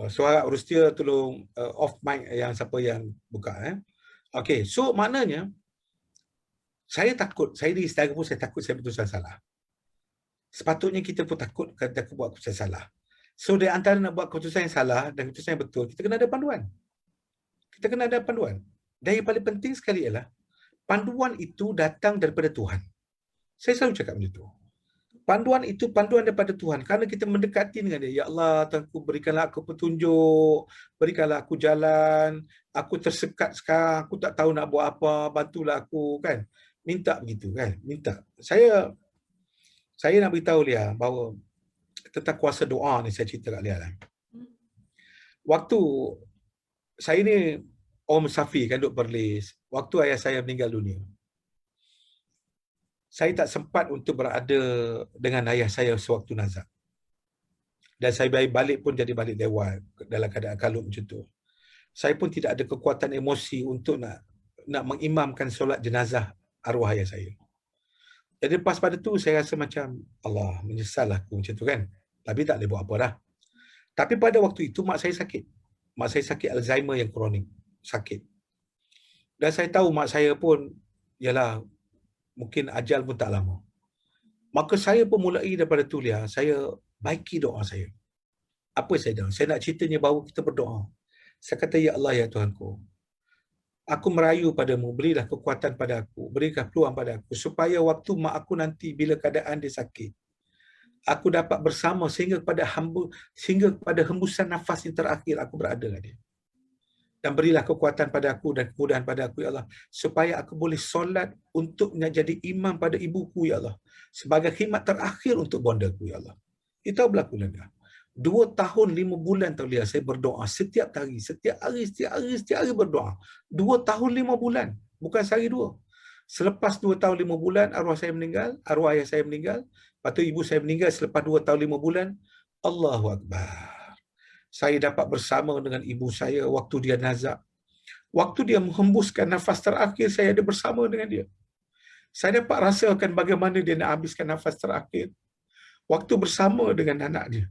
suara urus dia tolong off mic yang siapa yang buka Okey, so maknanya saya takut, saya di setara pun saya takut saya betul salah. Sepatutnya kita pun takut kalau aku buat keputusan salah. So di antara nak buat keputusan yang salah dan keputusan yang betul, kita kena ada panduan. Dan yang paling penting sekali ialah panduan itu datang daripada Tuhan. Saya selalu cakap macam tu. Panduan itu panduan daripada Tuhan. Kerana kita mendekati dengan dia. Ya Allah, Tuhanku berikanlah aku petunjuk. Berikanlah aku jalan. Aku tersekat sekarang. Aku tak tahu nak buat apa. Bantulah aku kan. Minta begitu kan. Minta. Saya nak beritahu Lia bahawa tentang kuasa doa ni saya cerita kat Lia lah. Waktu saya ni orang musafir kan duduk Perlis. Waktu ayah saya meninggal dunia. Saya tak sempat untuk berada dengan ayah saya sewaktu nazak. Dan saya balik pun jadi balik lewat dalam keadaan kalut macam tu. Saya pun tidak ada kekuatan emosi untuk nak mengimamkan solat jenazah arwah ayah saya. Jadi lepas pada tu saya rasa macam Allah menyesal aku macam tu kan. Tapi tak boleh buat apa dah. Tapi pada waktu itu mak saya sakit. Mak saya sakit Alzheimer yang kronik. Sakit. Dan saya tahu mak saya pun ialah mungkin ajal pun tak lama. Maka saya pun mulai daripada tu, Lia, saya baiki doa saya. Apa saya dah? Saya nak ceritanya bahawa kita berdoa. Saya kata, Ya Allah, Ya Tuhanku, aku merayu padamu, berilah kekuatan pada aku, berilah peluang pada aku, supaya waktu mak aku nanti bila keadaan dia sakit, aku dapat bersama sehingga kepada hembusan nafas yang terakhir aku berada dengan dia. Dan berilah kekuatan pada aku dan kemudahan pada aku, Ya Allah, supaya aku boleh solat untuk jadi imam pada ibuku, Ya Allah, sebagai khidmat terakhir untuk bondaku, Ya Allah. Itu berlaku lagi. 2 tahun 5 bulan tahu Lia, saya berdoa setiap hari, setiap hari berdoa. 2 tahun 5 bulan, bukan sehari dua. Selepas 2 tahun 5 bulan arwah saya meninggal, arwah ayah saya meninggal, lepas tu ibu saya meninggal selepas 2 tahun 5 bulan. Allahu Akbar. Saya dapat bersama dengan ibu saya waktu dia nazak. Waktu dia menghembuskan nafas terakhir, saya ada bersama dengan dia. Saya dapat rasakan bagaimana dia nak habiskan nafas terakhir. Waktu bersama dengan anak dia.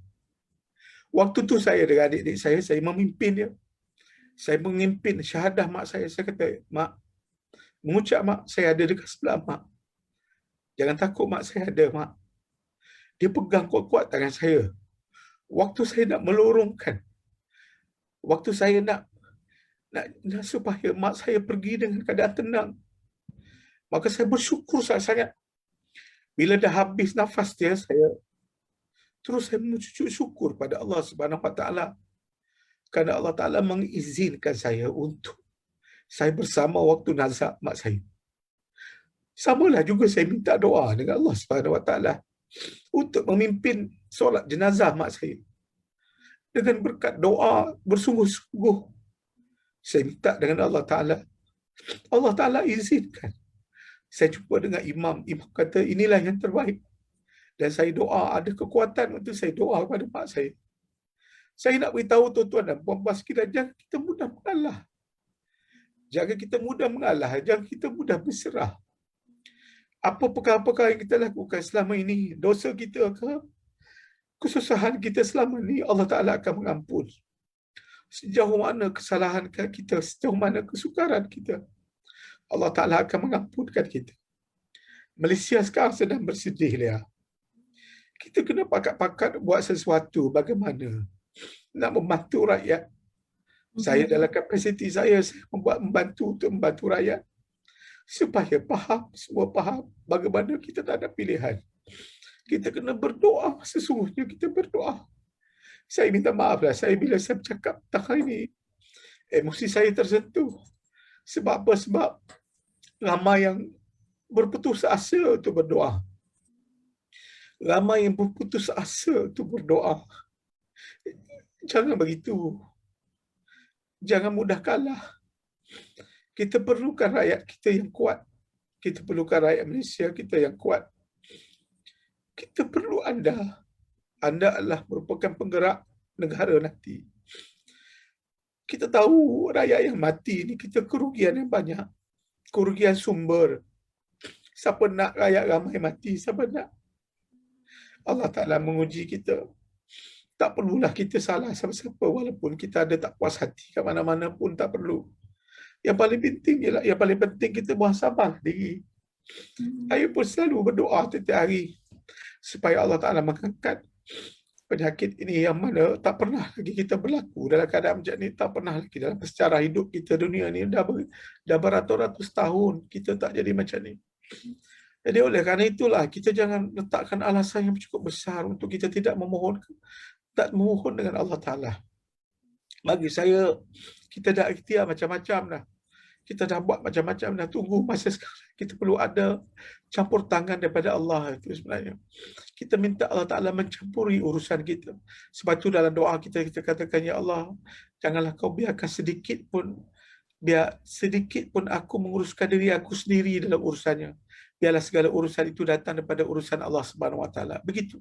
Waktu tu saya dengan adik-adik saya memimpin dia. Saya memimpin syahadah mak saya. Saya kata, Mak, mengucap Mak, saya ada dekat sebelah Mak. Jangan takut Mak, saya ada Mak. Dia pegang kuat-kuat tangan saya. Waktu saya nak melorongkan, waktu saya nak supaya mak saya pergi dengan keadaan tenang, maka saya bersyukur sangat-sangat. Bila dah habis nafas dia, saya mengucap syukur pada Allah Subhanahu Wa Taala, kerana Allah Taala mengizinkan saya untuk saya bersama waktu nazak mak saya. Samalah juga saya minta doa dengan Allah Subhanahu Wa Taala untuk memimpin solat jenazah mak saya. Dengan berkat doa bersungguh-sungguh, saya minta dengan Allah Taala. Allah Taala izinkan. Saya jumpa dengan imam. Imam kata, inilah yang terbaik. Dan saya doa, ada kekuatan untuk saya doa kepada mak saya. Saya nak beritahu tuan-tuan dan puan-puan sekalian, jangan kita mudah mengalah. Jangan kita mudah mengalah. Jangan kita mudah berserah. Apa perkara-perkara yang kita lakukan selama ini, dosa kita ke, kesusahan kita selama ini, Allah Ta'ala akan mengampun. Sejauh mana kesalahan kita, sejauh mana kesukaran kita, Allah Ta'ala akan mengampunkan kita. Malaysia sekarang sedang bersedih, Lia. Kita kena pakat-pakat buat sesuatu bagaimana nak membantu rakyat. Saya dalam kapasiti saya membantu untuk membantu rakyat supaya semua faham bagaimana kita tak ada pilihan. Kita kena berdoa, sesungguhnya kita berdoa. Saya minta maaf lah, bila saya bercakap tentang hari ini, emosi saya tersentuh. Sebab apa? Sebab ramai yang berputus asa untuk berdoa. Ramai yang berputus asa untuk berdoa. Jangan begitu. Jangan mudah kalah. Kita perlukan rakyat kita yang kuat. Kita perlukan rakyat Malaysia kita yang kuat. Kita perlu anda. Anda adalah merupakan penggerak negara nanti. Kita tahu rakyat yang mati ni kita kerugian yang banyak. Kerugian sumber. Siapa nak rakyat ramai mati? Siapa nak? Allah Ta'ala menguji kita. Tak perlulah kita salah siapa-siapa, walaupun kita ada tak puas hati kat mana-mana pun tak perlu. Yang paling penting ialah, yang paling penting kita muhasabah diri. Saya pun selalu berdoa setiap hari supaya Allah Ta'ala mengangkat penyakit ini yang mana tak pernah lagi kita berlaku dalam keadaan macam ni. Tak pernah lagi dalam sejarah hidup kita dunia ni. Dah beratus-ratus tahun kita tak jadi macam ni. Jadi oleh kerana itulah kita jangan letakkan alasan yang cukup besar untuk kita tak memohon dengan Allah Ta'ala. Bagi saya, kita dah ikhtiar macam-macam dah. Kita dah buat macam-macam dah. Tunggu masa sekarang. Kita perlu ada campur tangan daripada Allah itu sebenarnya. Kita minta Allah Ta'ala mencampuri urusan kita. Sebab itu dalam doa kita katakan, Ya Allah, janganlah kau biarkan sedikit pun aku menguruskan diri aku sendiri dalam urusannya. Biarlah segala urusan itu datang daripada urusan Allah Subhanahu Wa Ta'ala. Begitu.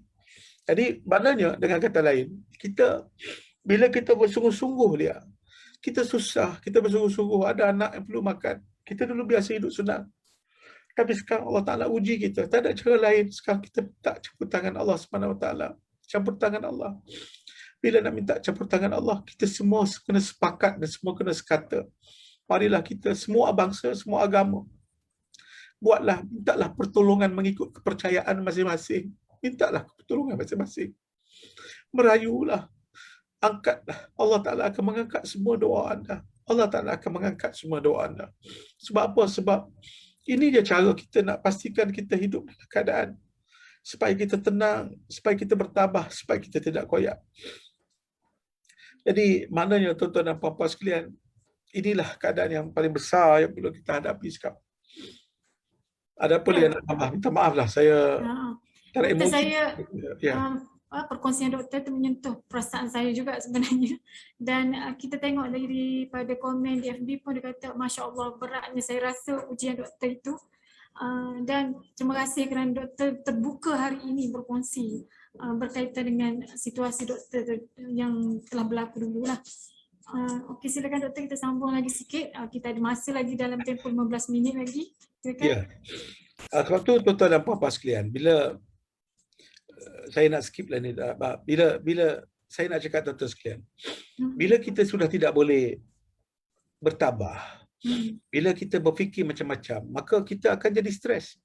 Jadi maknanya dengan kata lain, bila kita bersungguh-sungguh dia, kita susah, kita bersungguh-sungguh, ada anak yang perlu makan. Kita dulu biasa hidup senang. Tapi sekarang Allah Ta'ala uji kita. Tak ada cara lain. Sekarang kita minta campur tangan Allah Subhanahu Wa Ta'ala. Campur tangan Allah. Bila nak minta campur tangan Allah, kita semua kena sepakat dan semua kena sekata. Marilah kita, semua bangsa, semua agama, mintalah pertolongan mengikut kepercayaan masing-masing. Mintalah pertolongan masing-masing. Merayulah, angkatlah. Allah Ta'ala akan mengangkat semua doa anda. Allah Ta'ala akan mengangkat semua doa anda. Sebab apa? Sebab ini je cara kita nak pastikan kita hidup dalam keadaan supaya kita tenang, supaya kita bertabah, supaya kita tidak koyak. Jadi maknanya tuan-tuan dan puan-puan sekalian, inilah keadaan yang paling besar yang perlu kita hadapi sekarang. Ada apa yang nak tambah? Minta maaf lah, saya tak ada Doktor, emosi. saya Ya. perkongsian doktor tu menyentuh perasaan saya juga sebenarnya. Dan kita tengok daripada komen di FB pun dia kata, Masya Allah beratnya saya rasa ujian doktor itu. Dan terima kasih kerana doktor terbuka hari ini berkongsi berkaitan dengan situasi doktor yang telah berlaku dulu lah. Okey, silakan doktor, kita sambung lagi sikit. Kita ada masa lagi dalam tempoh 15 minit lagi. Silakan. Ya. Sebab tu tuan-tuan dan puan-puan sekalian, bila saya nak skip lah ni, bila saya nak cakap tuan-tuan sekalian, bila kita sudah tidak boleh bertabah, bila kita berfikir macam-macam, maka kita akan jadi stres.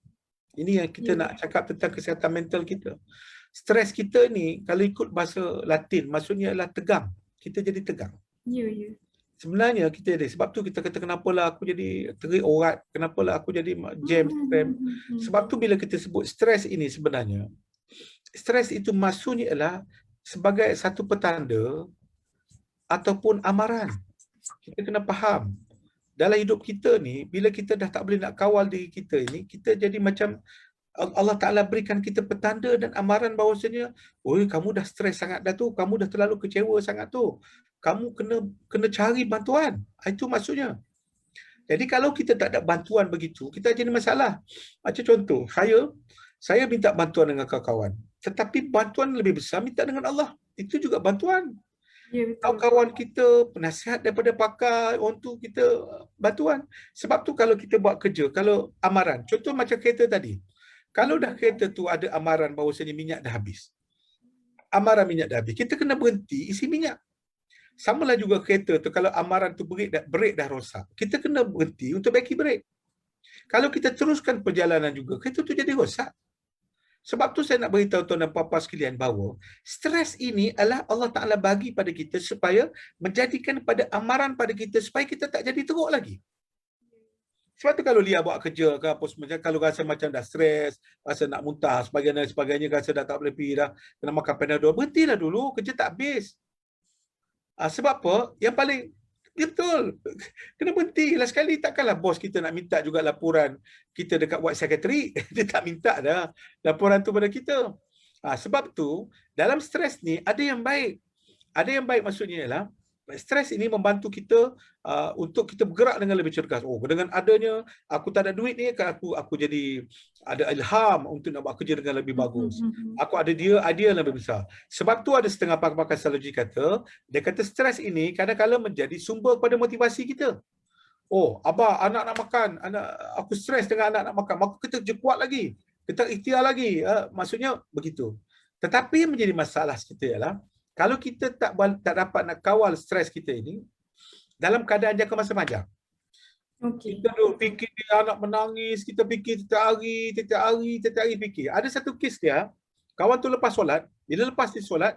Ini yang kita nak cakap tentang kesihatan mental kita. Stres kita ni, kalau ikut bahasa Latin, maksudnya adalah tegang. Kita jadi tegang. Ya. Sebenarnya kita ada, sebab tu kita kata kenapalah aku jadi terik orat, kenapalah aku jadi jam cramp. Sebab tu bila kita sebut stres ini sebenarnya, stres itu maksudnya adalah sebagai satu petanda ataupun amaran. Kita kena faham. Dalam hidup kita ni, bila kita dah tak boleh nak kawal diri kita ini, kita jadi macam Allah Ta'ala berikan kita petanda dan amaran bahawasanya, oi, kamu dah stres sangat dah tu, kamu dah terlalu kecewa sangat tu. Kamu kena cari bantuan. Itu maksudnya. Jadi kalau kita tak ada bantuan begitu, kita jadi masalah. Macam contoh, saya minta bantuan dengan kawan-kawan. Tetapi bantuan lebih besar minta dengan Allah. Itu juga bantuan. Ya, betul. Kawan-kawan kita, penasihat daripada pakar, orang tu kita bantuan. Sebab tu kalau kita buat kerja, kalau amaran, contoh macam kereta tadi. Kalau dah kereta tu ada amaran bahawasanya minyak dah habis. Amaran minyak dah habis. Kita kena berhenti isi minyak. Samalah juga kereta tu, kalau amaran tu brek dah rosak. Kita kena berhenti untuk baiki brek. Kalau kita teruskan perjalanan juga, kereta tu jadi rosak. Sebab tu saya nak beritahu tuan dan puan-puan sekalian bahawa stres ini adalah Allah Ta'ala bagi pada kita supaya menjadikan pada amaran pada kita supaya kita tak jadi teruk lagi. Sebab tu kalau Lia buat kerja ke apa semacam, kalau rasa macam dah stres, rasa nak muntah, sebagainya, rasa dah tak boleh pergi dah, kena makan Panadol, berhentilah dulu, kerja tak habis. Sebab apa? Yang paling betul, kena berhenti lah sekali. Takkanlah bos kita nak minta juga laporan kita dekat ward secretary. Dia tak minta dah laporan tu pada kita. Sebab tu dalam stres ni ada yang baik. Ada yang baik maksudnya ialah stres ini membantu kita untuk kita bergerak dengan lebih cergas. Oh, dengan adanya aku tak ada duit ni, aku jadi ada ilham untuk nak buat kerja dengan lebih bagus. Aku ada idea lebih besar. Sebab tu ada setengah pakar psikologi kata, dia kata stres ini kadang-kadang menjadi sumber kepada motivasi kita. Oh, abah, anak nak makan, aku stres dengan anak nak makan, maka kita kerja kuat lagi, kita ikhtiar lagi. Maksudnya begitu. Tetapi yang menjadi masalah kita ialah kalau kita tak dapat nak kawal stres kita ini dalam keadaan jangka masa panjang. Kita duduk fikir dia anak menangis, kita fikir setiap hari fikir. Ada satu kes dia, kawan tu lepas solat, bila lepas dia solat,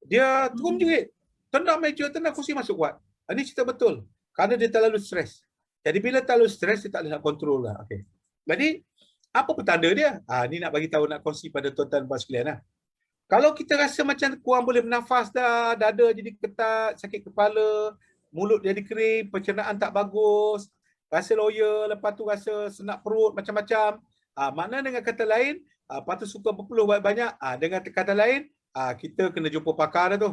dia terus menjerit. Tendang meja, tendang kursi, masuk wad. Ini cerita betul. Kerana dia terlalu stres. Jadi bila terlalu stres, dia tak boleh nak kontrol lah. Okay. Jadi, apa petanda dia? Ini nak bagi tahu, nak kongsi pada tuan-tuan dan puan sekalian lah. Kalau kita rasa macam kurang boleh bernafas dah, dada jadi ketat, sakit kepala, mulut jadi kering, pencernaan tak bagus, rasa loya, lepas tu rasa senak perut, macam-macam. Makna dengan kata lain, patut suka berpeluh banyak. Dengan kata lain, kita kena jumpa pakar dah tu.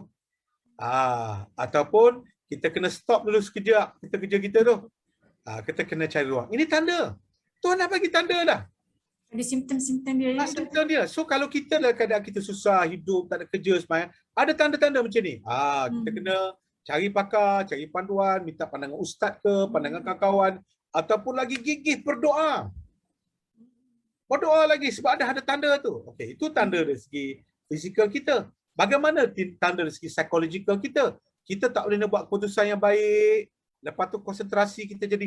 Ataupun kita kena stop dulu sekejap, kita kerja kita tu. Kita kena cari ruang. Ini tanda. Tuhan dah bagi tanda dah. Ada simptom-simptom dia. Simptom dia. So kalau kita dalam keadaan kita susah, hidup, tak ada kerja semuanya, ada tanda-tanda macam ni. Kita kena cari pakar, cari panduan, minta pandangan ustaz ke, pandangan kawan-kawan, ataupun lagi gigih berdoa. Berdoa lagi sebab ada tanda tu. Okey, itu tanda dari segi fizikal kita. Bagaimana tanda dari segi psikologikal kita? Kita tak boleh nak buat keputusan yang baik, lepas tu konsentrasi kita jadi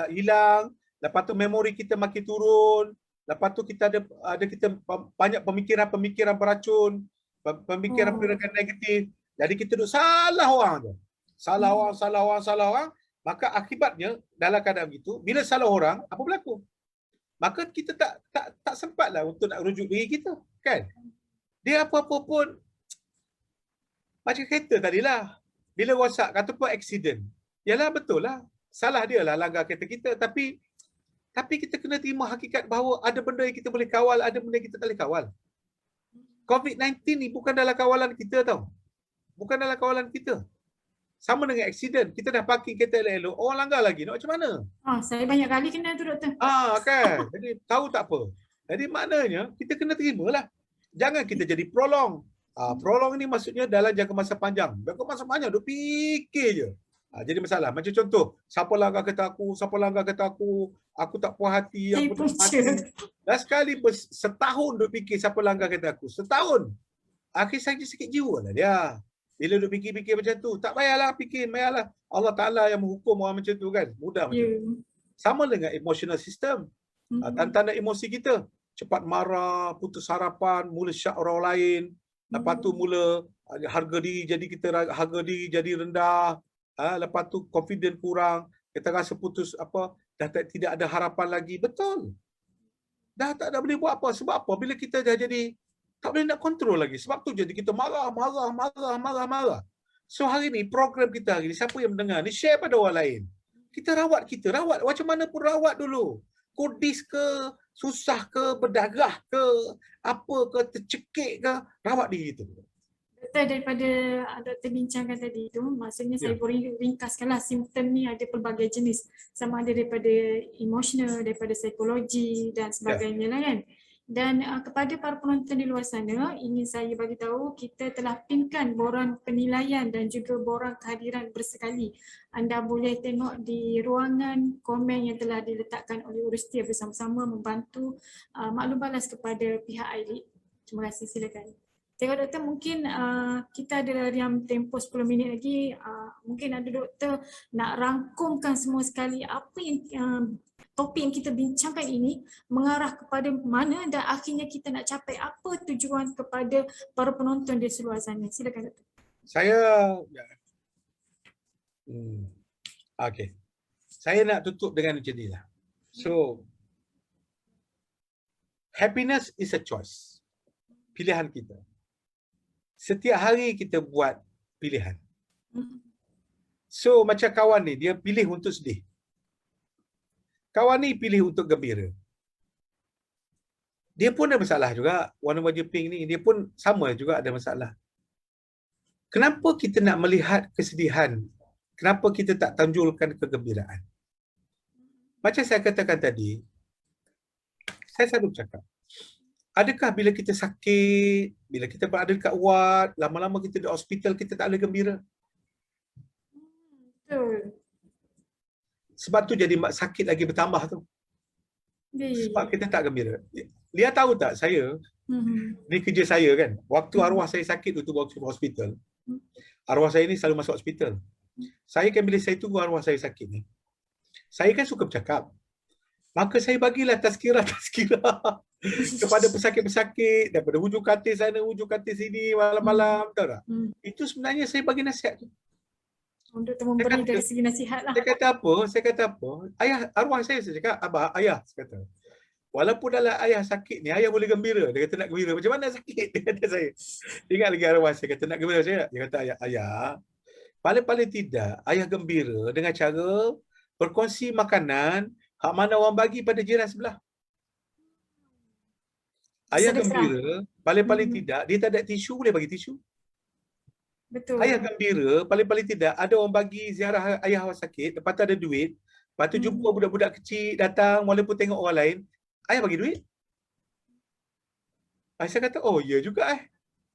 hilang, lepas tu memori kita makin turun, lepas tu kita ada kita banyak pemikiran-pemikiran beracun, pemikiran-pemikiran negatif. Jadi kita duk salah orang tu. Salah orang. Maka akibatnya dalam keadaan begitu, bila salah orang, apa berlaku? Maka kita tak sempatlah untuk nak rujuk diri kita, kan? Dia apa-apa pun macam kereta tadilah. Bila rosak kata pun accident. Yalah betul lah. Salah dia lah langgar kereta kita, tapi kita kena terima hakikat bahawa ada benda yang kita boleh kawal, ada benda yang kita tak boleh kawal. COVID-19 ni bukan dalam kawalan kita tau. Bukan dalam kawalan kita. Sama dengan accident. Kita dah parking kereta elok-elok, orang langgar lagi. Nak macam mana? Saya banyak kali kena tu, doktor. Kan. Jadi tahu tak apa. Jadi maknanya kita kena terimalah. Jangan kita jadi prolong. Prolong ni maksudnya dalam jangka masa panjang. Jangka masa panjang duk fikir je. Jadi masalah. Macam contoh, siapa langgar kereta aku, aku tak puas hati, aku tak mati. Dah sekali setahun duk fikir siapa langgar kereta aku. Setahun. Akhir saja sikit jiwa lah dia. Bila duk fikir-fikir macam tu, tak payahlah fikir, payahlah. Allah Ta'ala yang menghukum orang macam tu kan. Mudah macam tu. Sama dengan emotional system. Tanda-tanda emosi kita. Cepat marah, putus harapan, mula syak orang lain. Lepas tu mula harga diri jadi rendah. Lepas tu confident kurang. Kita rasa putus dah tidak ada harapan lagi. Betul. Dah tak ada boleh buat apa. Sebab apa? Bila kita dah jadi tak boleh nak kontrol lagi. Sebab tu jadi kita marah. So hari ni, program kita hari ni, siapa yang mendengar ni, share pada orang lain. Rawat macam mana pun rawat dulu. Kudis ke, susah ke, berdarah ke, apa ke, tercekik ke, rawat diri tu. Doktor, daripada doktor bincangkan tadi tu, maksudnya saya boleh ringkaskanlah simptom ni ada pelbagai jenis. Sama ada daripada emosional, daripada psikologi dan sebagainya lah kan. Dan kepada para penonton di luar sana, ingin saya bagi tahu kita telah pinkan borang penilaian dan juga borang kehadiran bersekali. Anda boleh tengok di ruangan komen yang telah diletakkan oleh Urustia bersama-sama membantu maklum balas kepada pihak ILID. Terima kasih, silakan. Tengok doktor, mungkin kita ada diam tempoh 10 minit lagi. Mungkin ada doktor nak rangkumkan semua sekali apa yang topik yang kita bincangkan ini mengarah kepada mana dan akhirnya kita nak capai apa tujuan kepada para penonton di seluar sana. Silakan doktor. Saya nak tutup dengan macam ni lah. So, happiness is a choice. Pilihan kita. Setiap hari kita buat pilihan. So, macam kawan ni, dia pilih untuk sedih. Kawan ni pilih untuk gembira. Dia pun ada masalah juga. Warna baju pink ni, dia pun sama juga ada masalah. Kenapa kita nak melihat kesedihan? Kenapa kita tak tonjolkan kegembiraan? Macam saya katakan tadi, saya selalu cakap, adakah bila kita sakit, bila kita berada dekat ward, lama-lama kita di hospital, kita tak boleh gembira? Betul. Sebab tu jadi sakit lagi bertambah tu. Sebab kita tak gembira. Dia tahu tak saya, ni kerja saya kan, waktu arwah saya sakit tu waktu hospital, arwah saya ni selalu masuk hospital. Saya kan bila saya tunggu arwah saya sakit ni, saya kan suka bercakap. Maka saya bagilah tazkirah kepada pesakit-pesakit daripada hujung katil sana, hujung katil sini, malam-malam, tahu tak? Itu sebenarnya saya bagi nasihat tu. Untuk memberi dari segi nasihat lah. Saya kata apa? Ayah, arwah saya cakap, abah, ayah, saya kata. Walaupun dalam ayah sakit ni, ayah boleh gembira. Dia kata nak gembira. Macam mana sakit? Dia kata saya. Ingat lagi arwah saya kata nak gembira saya. Dia kata ayah, paling-paling tidak, ayah gembira dengan cara berkongsi makanan hak mana orang bagi pada jiran sebelah. Ayah gembira, paling-paling tidak, dia tak ada tisu, boleh bagi tisu. Betul. Ayah gembira, paling-paling tidak, ada orang bagi ziarah ayah awak sakit, lepas tu ada duit, lepas tu jumpa budak-budak kecil datang, walaupun tengok orang lain, ayah bagi duit. Saya kata, oh ya juga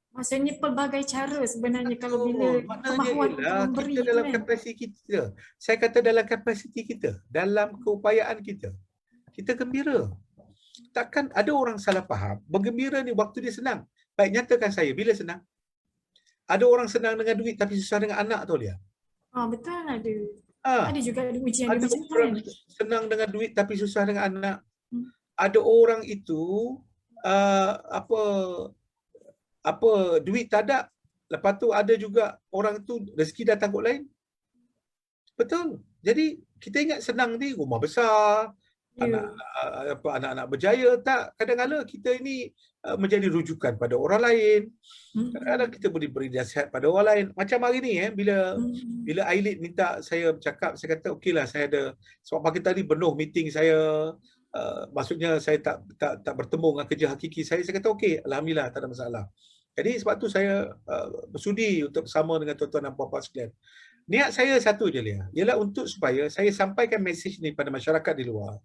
Maksudnya pelbagai cara sebenarnya kalau bila kemahuan memberi kita dalam kapasiti kita. Saya kata dalam kapasiti kita, dalam keupayaan kita, kita gembira. Takkan ada orang salah faham, bergembira ni waktu dia senang. Baik, nyatakan saya, bila senang? Ada orang senang dengan duit tapi susah dengan anak tu dia. Betul ada. Ah, Ada juga ujian dia ada macam tu orang kan. senang dengan duit tapi susah dengan anak. Hmm. Ada orang itu apa duit tak ada. Lepas tu ada juga orang tu rezeki datang kot lain. Betul. Jadi kita ingat senang ni rumah besar, Ya. anak-anak berjaya. Tak, kadang-kadang kita ini menjadi rujukan pada orang lain. Kadang-kadang kita boleh beri nasihat pada orang lain. Macam hari ni bila bila Aileen minta saya bercakap, saya kata okeylah, saya ada sebab pagi tadi penuh meeting saya, maksudnya saya tak bertemu dengan kerja hakiki saya kata okey, alhamdulillah, tak ada masalah. Jadi sebab tu saya bersudi untuk bersama dengan tuan-tuan dan puan-puan sekalian. Niat saya satu je, Lia, ialah untuk supaya saya sampaikan mesej ni pada masyarakat di luar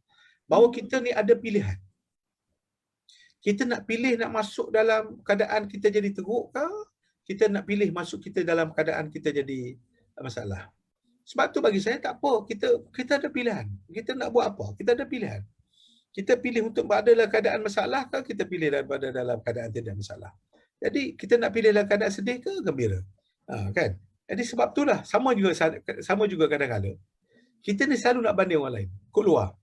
bahawa kita ni ada pilihan. Kita nak pilih nak masuk dalam keadaan kita jadi teruk ke, kita nak pilih masuk kita dalam keadaan kita jadi masalah. Sebab tu bagi saya tak apa, kita ada pilihan. Kita nak buat apa? Kita ada pilihan. Kita pilih untuk berada dalam keadaan masalah ke, kita pilih berada dalam keadaan tidak masalah. Jadi kita nak pilih dalam keadaan sedih ke gembira? Kan? Jadi sebab itulah sama juga kadang-kadang kita ni selalu nak banding orang lain kot luar.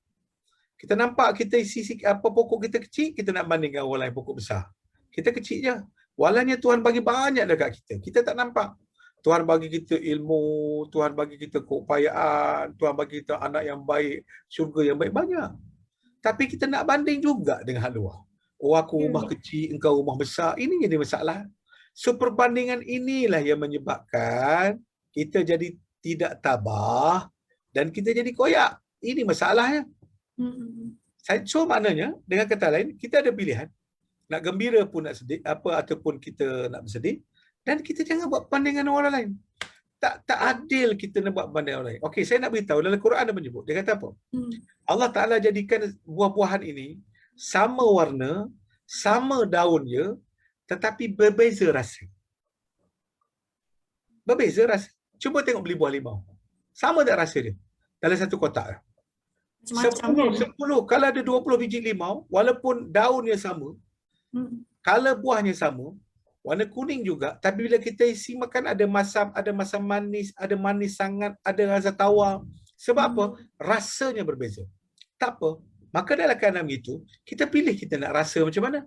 Kita nampak kita isi apa pokok kita kecil, kita nak bandingkan orang lain pokok besar. Kita kecil je. Walanya Tuhan bagi banyak dekat kita. Kita tak nampak. Tuhan bagi kita ilmu, Tuhan bagi kita keupayaan, Tuhan bagi kita anak yang baik, syurga yang baik, banyak. Tapi kita nak banding juga dengan hal luar. Oh, aku rumah kecil, engkau rumah besar. Ini jadi masalah. So perbandingan inilah yang menyebabkan kita jadi tidak tabah dan kita jadi koyak. Ini masalahnya. So maknanya dengan kata lain, kita ada pilihan. Nak gembira pun nak sedih, ataupun kita nak bersedih, dan kita jangan buat bandingan orang lain. Tak adil kita nak buat bandingan orang lain. Okey, saya nak beritahu dalam Quran ada menyebut. Dia kata apa? Allah Taala jadikan buah-buahan ini sama warna, sama daunnya, tetapi berbeza rasa. Berbeza rasa. Cuba tengok beli buah limau. Sama tak rasa dia? Dalam satu kotak. 10. Kalau ada 20 biji limau, walaupun daunnya sama, color buahnya sama, warna kuning juga, tapi bila kita isi makan ada masam manis, ada manis sangat, ada rasa tawar. Sebab apa? Rasanya berbeza. Tak apa. Maka dalam keadaan begitu, kita pilih kita nak rasa macam mana.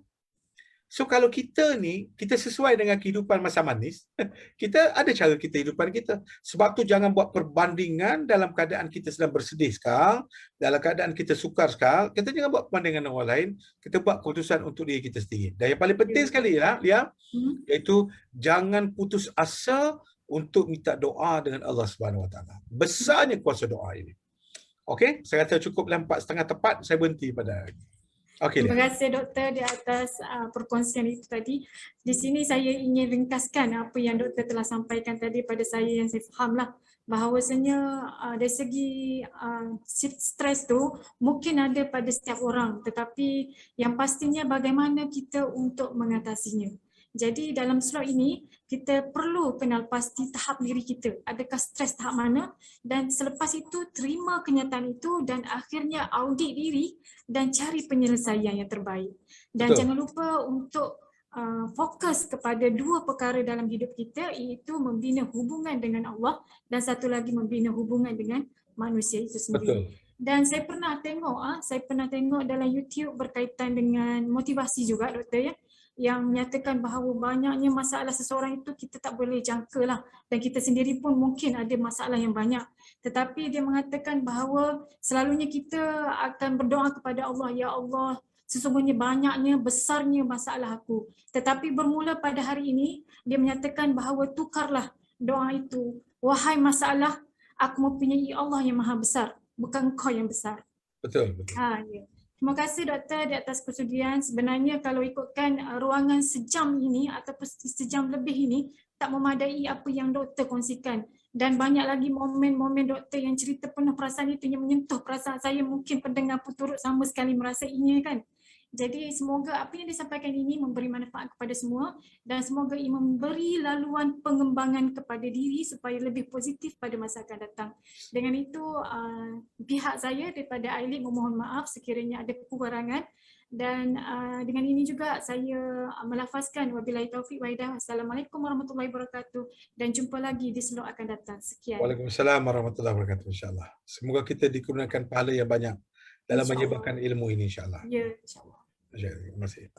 So kalau kita ni, kita sesuai dengan kehidupan masa manis, kita ada cara kita kehidupan kita. Sebab tu jangan buat perbandingan dalam keadaan kita sedang bersedih sekarang, dalam keadaan kita sukar sekarang, kita jangan buat perbandingan dengan orang lain, kita buat keputusan untuk diri kita sendiri. Dan yang paling penting sekali Lia, iaitu jangan putus asa untuk minta doa dengan Allah Subhanahu Wa Taala. Besarnya kuasa doa ini. Okey, saya rasa cukup dalam 4.5 tepat, saya berhenti pada okay. Terima kasih doktor di atas perkongsian itu tadi. Di sini saya ingin ringkaskan apa yang doktor telah sampaikan tadi pada saya yang saya fahamlah bahawasanya dari segi stres tu mungkin ada pada setiap orang, tetapi yang pastinya bagaimana kita untuk mengatasinya. Jadi dalam slot ini kita perlu kenal pasti tahap diri kita. Adakah stres tahap mana, dan selepas itu terima kenyataan itu dan akhirnya audit diri dan cari penyelesaian yang terbaik. Dan Betul. jangan lupa untuk fokus kepada dua perkara dalam hidup kita, iaitu membina hubungan dengan Allah dan satu lagi membina hubungan dengan manusia itu sendiri. Betul. Dan saya pernah tengok dalam YouTube berkaitan dengan motivasi juga doktor ya, yang menyatakan bahawa banyaknya masalah seseorang itu kita tak boleh jangka lah, dan kita sendiri pun mungkin ada masalah yang banyak, tetapi dia mengatakan bahawa selalunya kita akan berdoa kepada Allah, ya Allah sesungguhnya banyaknya besarnya masalah aku, tetapi bermula pada hari ini dia menyatakan bahawa tukarlah doa itu, wahai masalah aku mempunyai Allah yang maha besar, bukan kau yang besar. Betul. Ya. Terima kasih doktor di atas persudian. Sebenarnya kalau ikutkan ruangan sejam ini ataupun sejam lebih ini tak memadai apa yang doktor kongsikan. Dan banyak lagi momen-momen doktor yang cerita penuh perasaan itu yang menyentuh perasaan saya. Mungkin pendengar pun turut sama sekali merasainya kan. Jadi semoga apa yang disampaikan ini memberi manfaat kepada semua dan semoga ia memberi laluan pengembangan kepada diri supaya lebih positif pada masa akan datang. Dengan itu pihak saya daripada Aileen memohon maaf sekiranya ada kekurangan Dan dengan ini juga saya melafazkan wabillahi taufiq wa hidayah. Assalamualaikum warahmatullahi wabarakatuh dan jumpa lagi di slot akan datang. Sekian. Waalaikumsalam warahmatullahi wabarakatuh, insyaAllah. Semoga kita dikurniakan pahala yang banyak dalam InsyaAllah. menyebarkan ilmu ini, insyaAllah. Ya, insyaAllah. Terima kasih.